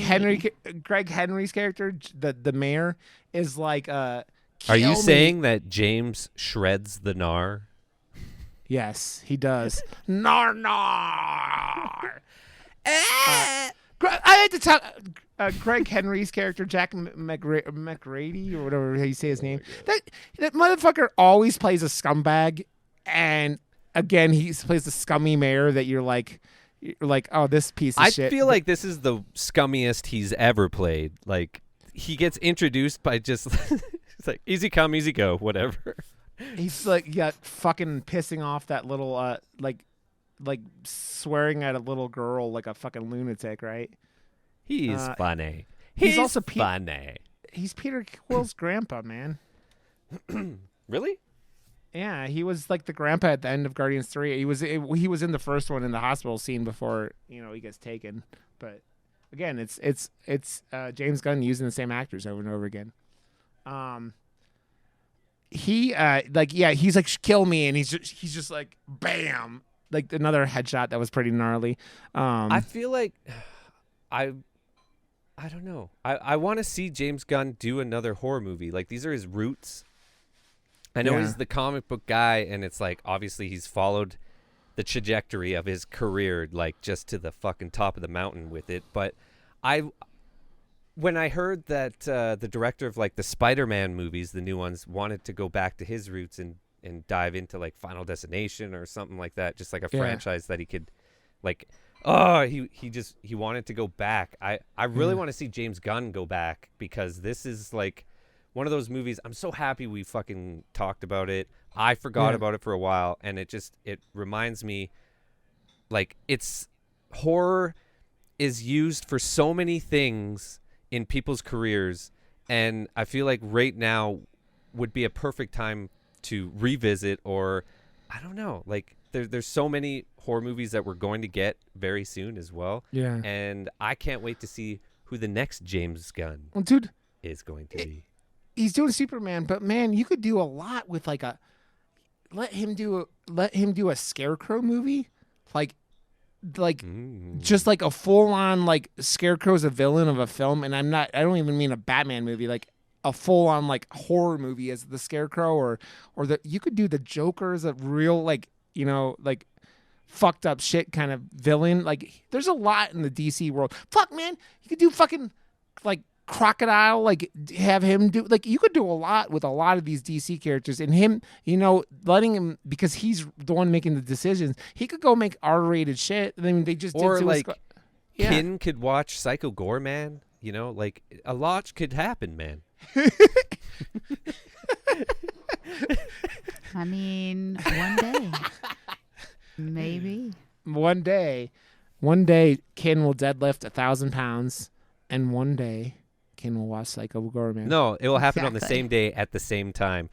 Henry's character, the mayor, is like. Are you saying that James shreds the gnar? Yes, he does. Nar. I had to talk. Greg Henry's character, Jack McRady, or whatever you say his name. That motherfucker always plays a scumbag, and again, he plays the scummy mayor that you're like, oh, this piece of shit. I feel like this is the scummiest he's ever played. Like he gets introduced by just it's like easy come, easy go, whatever. He's like fucking pissing off that little like swearing at a little girl like a fucking lunatic, right? He's funny. He's also funny. He's Peter Quill's grandpa, man. Really? Yeah, he was like the grandpa at the end of Guardians 3. He was in the first one in the hospital scene before, he gets taken. But again, it's James Gunn using the same actors over and over again. He's like kill me, and he's just like bam, like another headshot that was pretty gnarly. I feel like I don't know. I want to see James Gunn do another horror movie. Like these are his roots. I know he's the comic book guy, and it's like obviously he's followed the trajectory of his career, like just to the fucking top of the mountain with it. But when I heard that the director of like the Spider-Man movies, the new ones, wanted to go back to his roots and dive into like Final Destination or something like that, just like a franchise that he could like. Oh, he wanted to go back. I really want to see James Gunn go back, because this is like one of those movies. I'm so happy we fucking talked about it. I forgot about it for a while, and it reminds me, like, horror is used for so many things in people's careers, and I feel like right now would be a perfect time to revisit, or I don't know, like there's so many horror movies that we're going to get very soon as well. Yeah. And I can't wait to see who the next James Gunn is going to be. He's doing Superman, but man, you could do a lot with like let him do a Scarecrow movie, like just like a full on like Scarecrow's a villain of a film, and I don't even mean a Batman movie, like a full on like horror movie as the Scarecrow, or you could do the Joker as a real like fucked up shit kind of villain. Like there's a lot in the DC world. Fuck, man, you could do fucking like Crocodile, like have him do, like you could do a lot with a lot of these DC characters, and him, letting him, because he's the one making the decisions, he could go make R-rated shit. I mean, they just or did like Kin could watch Psycho Gore, man. Like a lot could happen, man. I mean, one day. Maybe. One day, Kin will deadlift 1,000 pounds, and one day, Kin will watch Psycho Gore, man. No, it will happen on the same day at the same time.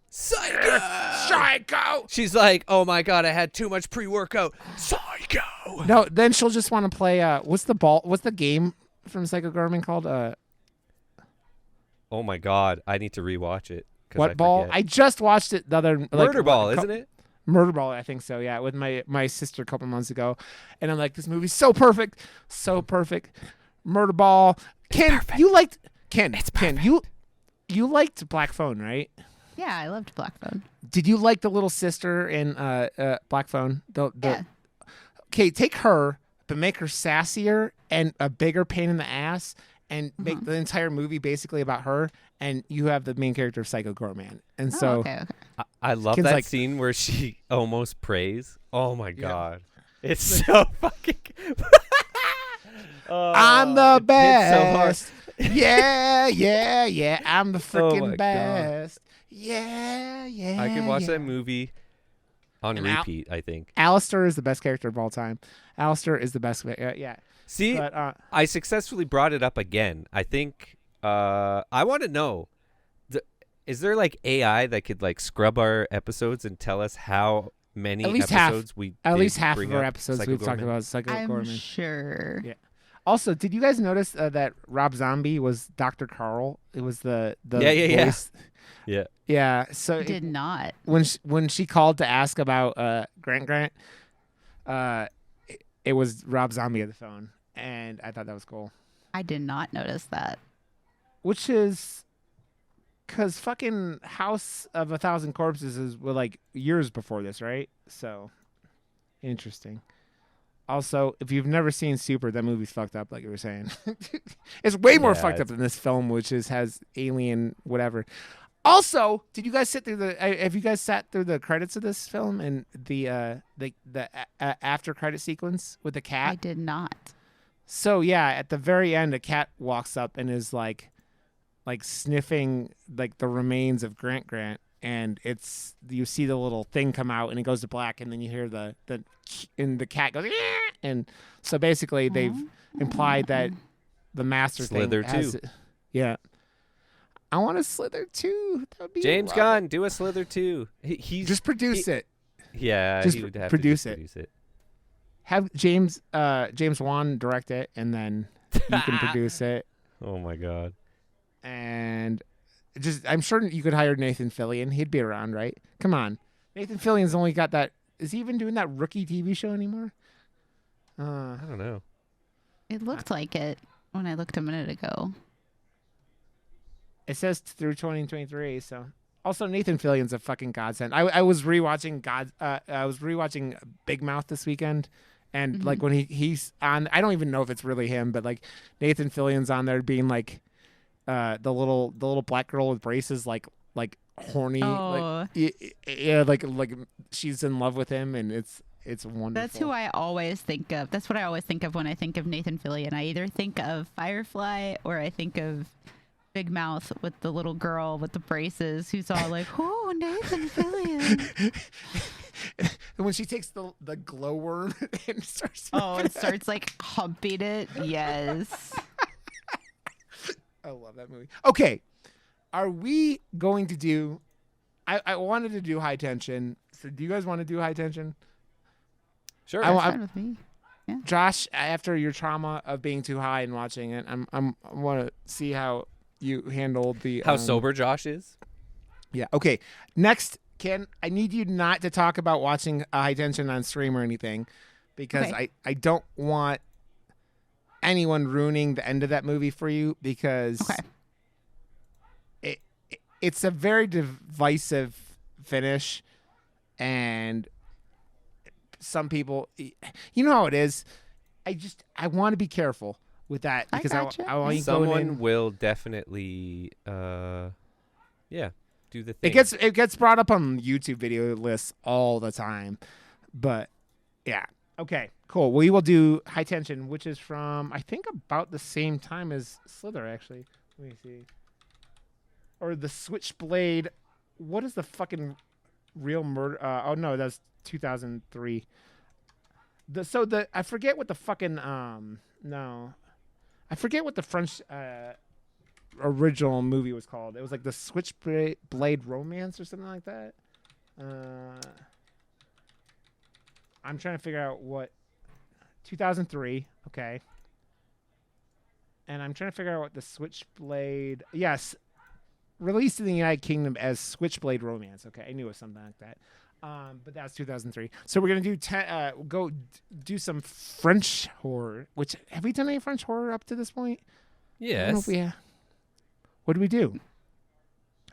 Psycho! She's like, oh my god, I had too much pre-workout. Psycho! No, then she'll just want to play, what's the game from Psycho Gorman called? Oh my god, I need to rewatch it. What ball? I just watched it the other... Murder Ball, isn't it? Murder Ball, I think so, yeah, with my sister a couple months ago. And I'm like, this movie's so perfect. So perfect. Murder Ball. Ken, you liked... Ken, you liked Black Phone, right? Yeah, I loved Black Phone. Did you like the little sister in Black Phone? Yeah. Okay, take her, but make her sassier and a bigger pain in the ass, and make the entire movie basically about her, and you have the main character of Psycho Gorman. And so okay. I love that scene where she almost prays. Oh my god. It's so fucking I'm the best. So yeah. I'm the freaking best. God. Yeah. I could watch that movie on And repeat. I think. Alistair is the best character of all time. Alistair is the best. Yeah. See, But, I successfully brought it up again. I think I want to know, is there like AI that could like scrub our episodes and tell us how many at least episodes half, we at did least half bring of our up episodes Psycho we've talked Gorman? about Psycho I'm Gorman. sure. Yeah. Also, did you guys notice that Rob Zombie was Dr. Carl? It was the Yeah. voice. Yeah. Yeah. So Did not. when she called to ask about Grant, it was Rob Zombie at the phone, and I thought that was cool. I did not notice that. Which is because fucking House of a Thousand Corpses were like years before this, right? So interesting. Also, if you've never seen Super, that movie's fucked up, like you were saying. It's way more Yeah, fucked up than this film, which has alien whatever. Also, did you guys sit through have you guys sat through the credits of this film and the after credit sequence with the cat? I did not. So yeah, at the very end, a cat walks up and is like sniffing like the remains of Grant, and you see the little thing come out and it goes to black, and then you hear the cat goes, "Yeah!" And so basically they've implied that the master Slither thing has, too. Yeah, I want a Slither too. That would be James a Gunn, do a Slither too. He's Just produce it. Yeah, Just he would have produce to it. produce it. Have James Wan direct it, and then you can produce it. Oh my god. And I'm sure you could hire Nathan Fillion. He'd be around, right? Come on. Nathan Fillion's only got that. Is he even doing that rookie TV show anymore? I don't know. It looked like it when I looked a minute ago. It says through 2023. So also Nathan Fillion's a fucking godsend. I was rewatching I was rewatching Big Mouth this weekend, and like when he's on, I don't even know if it's really him, but like Nathan Fillion's on there being like the little black girl with braces, like horny, Oh. like she's in love with him, and it's wonderful. That's who I always think of. That's what I always think of when I think of Nathan Fillion. I either think of Firefly or I think of Big Mouth with the little girl with the braces who's all like, "Oh, Nathan Fillion." And when she takes the glowworm and starts. Oh, it starts like humping it. Yes. I love that movie. Okay, are we going to do? I wanted to do High Tension. So do you guys want to do High Tension? Sure. That's fine with me. Josh, after your trauma of being too high and watching it, I want to see how you handled the How sober Josh is? Yeah. Okay. Next, Ken, I need you not to talk about watching High Tension on stream or anything, because Okay. I don't want anyone ruining the end of that movie for you, because it's a very divisive finish, and some people, you know how it is. I want to be careful with that, because I want you going Someone in. will definitely do the thing. It gets brought up on YouTube video lists all the time, but yeah. Okay, cool. We will do High Tension, which is from I think about the same time as Slither, actually. Let me see. Or the Switchblade. What is the fucking real murder? Oh no, that's 2003. I forget what the fucking no, I forget what the French original movie was called. It was like the Switchblade Romance or something like that. I'm trying to figure out what 2003. Okay. And I'm trying to figure out what the Switchblade. Yes, released in the United Kingdom as Switchblade Romance. Okay, I knew it was something like that. But that's 2003. So we're gonna do do some French horror. Which have we done any French horror up to this point? I don't know Yes. if we have. What did we do?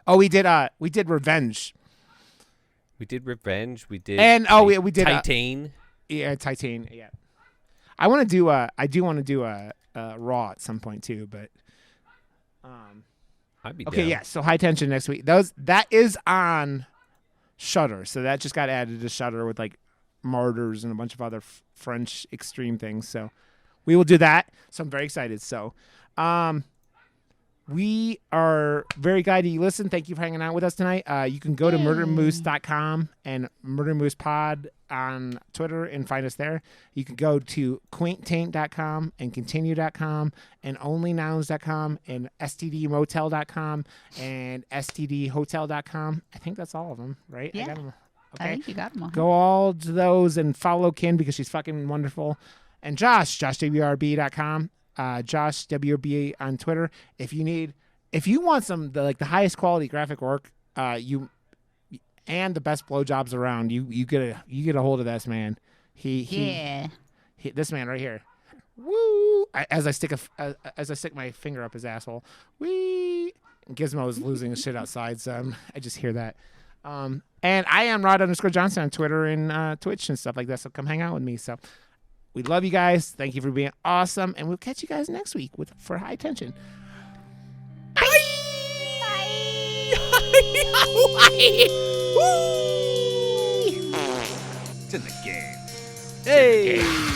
Oh, we did Revenge. We did Revenge. We did. And we did Titan. Titan. Yeah. I want to do I do want to do a Raw at some point too, but I'd be okay, down. yeah. So High Tension next week. That is on Shudder. So that just got added to Shudder with like Martyrs and a bunch of other French extreme things. So we will do that. So I'm very excited. So We are very glad you listened. Thank you for hanging out with us tonight. You can go to murdermoose.com and murdermoosepod on Twitter and find us there. You can go to quainttaint.com and continue.com and onlynouns.com and stdmotel.com and stdhotel.com. I think that's all of them, right? Yeah. I got them. I Okay. think you got them all. Go all to those and follow Kim because she's fucking wonderful. And joshwrb.com. Josh WB on Twitter. If you want the highest quality graphic work, and the best blowjobs around, you get a hold of this man. He this man right here. Woo! As I stick my finger up his asshole. Wee! Gizmo is losing his shit outside, so I just hear that. And I am Rod_Johnson on Twitter and Twitch and stuff like that. So come hang out with me. So. We love you guys. Thank you for being awesome. And we'll catch you guys next week for High Tension. Bye. It's in the game. Hey.